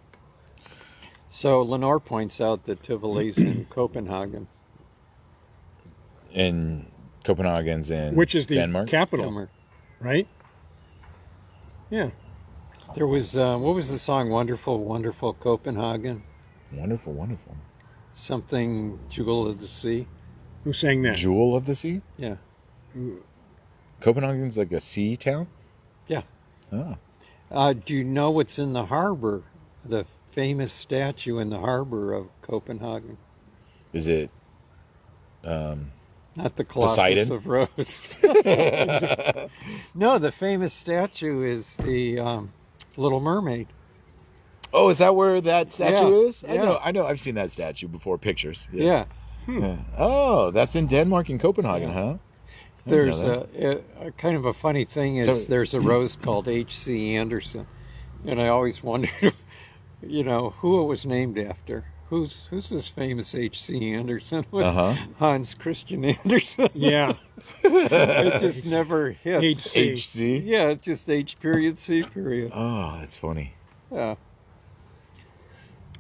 So Lenore points out that Tivoli's in Copenhagen. And Copenhagen's in which is the Denmark? capital, Denmark. right? Yeah. There was, what was the song? Wonderful, Wonderful Copenhagen? Wonderful, wonderful. Something Jewel of the Sea. Who sang that? Jewel of the Sea? Yeah. Copenhagen's like a sea town? Yeah. Oh. Do you know what's in the harbor? The famous statue in the harbor of Copenhagen. Is it Not the Colossus Poseidon? of Rhodes. No, the famous statue is the Little Mermaid. Oh, is that where that statue is? Yeah. I know. I've seen that statue before, pictures. Yeah. Yeah. Oh, that's in Denmark and Copenhagen, huh? There's a kind of a funny thing is there's a rose called H.C. Andersen, and I always wondered, who it was named after. Who's this famous H.C. Andersen? Hans Christian Andersen. Yeah. It just never hit. H.C.? Yeah, it's just H period, C period. Oh, that's funny. Yeah.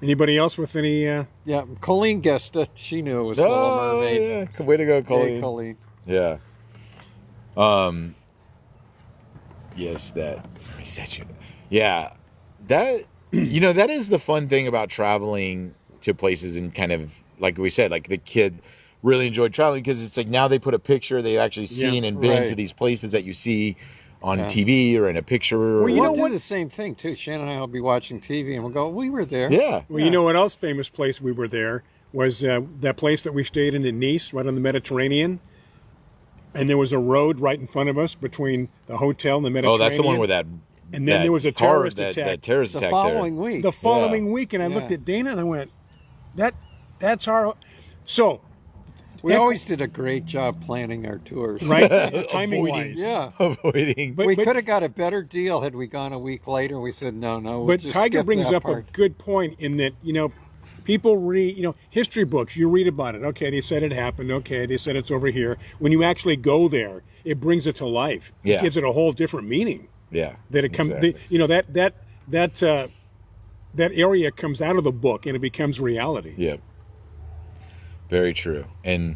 Anybody else with any? Yeah, Colleen guessed it. She knew it was Little Mermaid. Yeah. Way to go, Colleen. Hey, Colleen. Yeah. Yes, that statue. Yeah, that that is the fun thing about traveling to places and kind of like we said, like the kid really enjoyed traveling because it's like now they put a picture they've actually seen and been to these places that you see on TV or in a picture. Or, Well, you know We'll what? do the same thing too. Shannon and I will be watching TV, and we'll go, "We were there." yeah. Well, you know what else famous place we were there was that place that we stayed in Nice, right on the Mediterranean. And there was a road right in front of us between the hotel and the Mediterranean. Oh, that's the one where that. And then there was a car- terrorist attack. That terrorist The attack following there. week. The following week, and I looked Yeah. at Dana and I went, "That's our." So, We always did a great job planning our tours. right, timing wise. Yeah. Avoiding. But- We could have got a better deal had we gone a week later. We said no. We'll But just Tiger skip brings that up part. a good point in that, people read, history books, you read about it. Okay, they said it happened. Okay, they said it's over here. When you actually go there, it brings it to life. Yeah. It gives it a whole different meaning. Yeah. That it comes, exactly. that area comes out of the book and it becomes reality. Yeah. Very true. And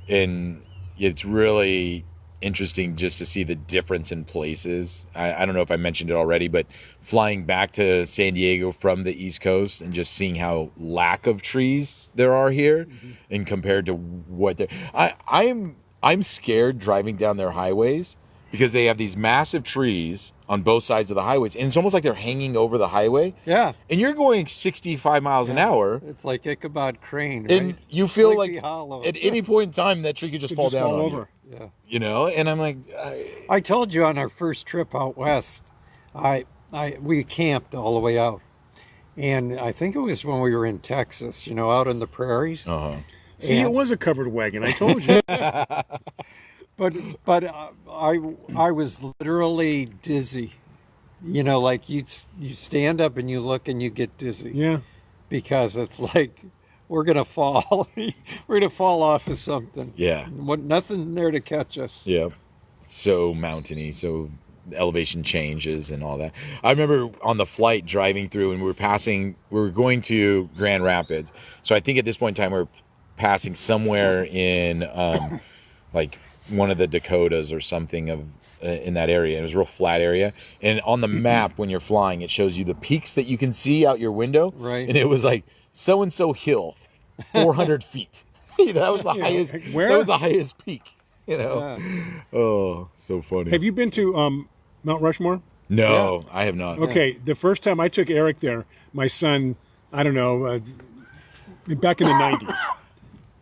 it's really interesting just to see the difference in places. I don't know if I mentioned it already, but flying back to San Diego from the East Coast and just seeing how lack of trees there are here and compared to what there I'm scared driving down their highways because they have these massive trees on both sides of the highways, and it's almost like they're hanging over the highway. Yeah. And you're going 65 miles an hour, It's like Ichabod Crane, right? and you feel Sleepy like Hollow. at any point in time that tree could just fall down on over. Yeah. you know. And I'm like, I told you on our first trip out west, we camped all the way out, and I think it was when we were in Texas, out in the prairies. See, it was a covered wagon. I told you. But I was literally dizzy. Like you stand up and you look and you get dizzy. Yeah. Because it's like we're gonna fall. We're gonna fall off of something. yeah, Nothing there to catch us. yeah, so mountainy, so elevation changes and all that. I remember on the flight driving through, and we were going to Grand Rapids. So I think at this point in time we're passing somewhere in like one of the Dakotas or something of in that area. It was a real flat area, and on the map when you're flying, it shows you the peaks that you can see out your window. Right. And it was like so and so hill, 400 feet. That was the highest. where? That was the highest peak. Yeah. Oh, so funny. Have you been to Mount Rushmore? No, I have not. Okay, the first time I took Eric there, my son, I don't know, back in the 90s,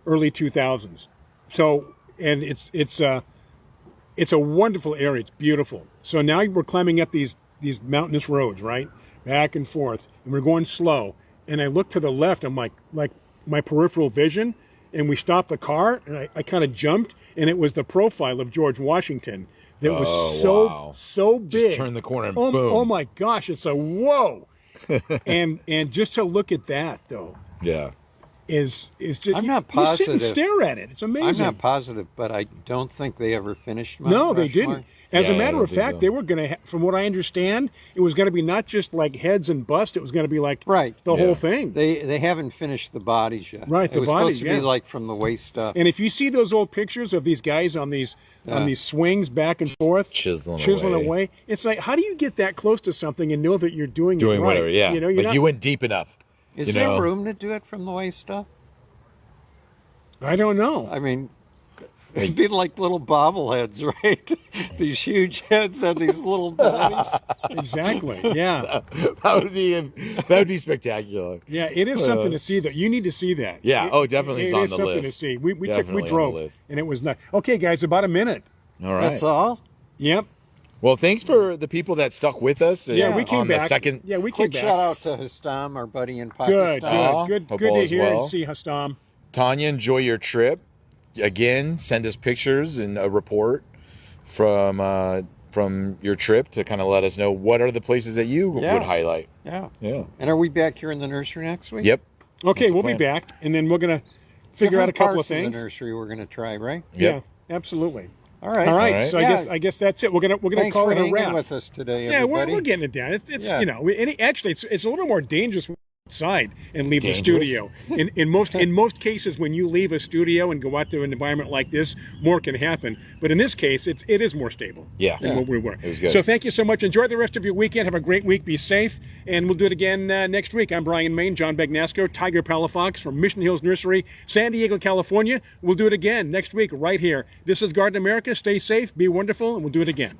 early 2000s. So, and it's a wonderful area. It's beautiful. So now we're climbing up these mountainous roads, right, back and forth, and we're going slow. And I look to the left. I'm like my peripheral vision, and we stopped the car, and I kind of jumped, and it was the profile of George Washington. That was wow. so big. Just turn the corner and oh, boom. Oh my gosh, it's a whoa. and just to look at that though Yeah. is just I'm not you sit and positive. stare at it. It's amazing. I'm not positive, but I don't think they ever finished Mount No, they Rushmore. didn't. As Yeah, a I matter don't of think fact, so. they were going to, from what I understand, it was going to be not just like heads and bust. It was going to be like Right. the Yeah. whole thing. They haven't finished the bodies yet. Right, It the was bodies, supposed to yeah. be like from the waist up. And if you see those old pictures of these guys on these swings back and forth, Chiseling away, it's like, how do you get that close to something and know that you're doing it right? Whatever, yeah. You know, you're Like not, you went deep enough. Is you there know? room to do it from the waist up? I don't know. I mean, it'd be like little bobbleheads, right? These huge heads and these little bodies. Exactly. Yeah. that would be spectacular. Yeah, it is something to see. That you need to see that. Yeah, definitely it's It on is the something list. to see. We Definitely on the drove, list. and it was not okay, guys. About a minute. All right. That's all. Yep. Well, thanks for the people that stuck with us. Yeah, we came on back. The second. Yeah, we came Quick back. shout out to Hastam, our buddy in Good, Pakistan. good Hope to all is hear well. and see Hastam. Tanya, enjoy your trip. Again, send us pictures and a report from your trip to kind of let us know what are the places that you Yeah. would highlight. Yeah. Yeah. And are we back here in the nursery next week? Yep. Okay, That's the we'll be plan. back, and then we're gonna figure out a Different couple of parts things. the nursery we're going to try, right? Yep. Yeah, absolutely. All right. All right. right. So Yeah. I guess that's it. We're gonna Thanks call for it a hanging wrap. with us today, Yeah, everybody. we're getting it down. It's Yeah. actually it's a little more dangerous outside and leave the Dangerous? studio. In most cases, when you leave a studio and go out to an environment like this, more can happen. But in this case, it is more stable. Yeah. Than what we were. It was good. So thank you so much. Enjoy the rest of your weekend. Have a great week. Be safe, and we'll do it again next week. I'm Brian Main, John Bagnasco, Tiger Palafox from Mission Hills Nursery, San Diego, California. We'll do it again next week right here. This is Garden America. Stay safe, be wonderful, and we'll do it again.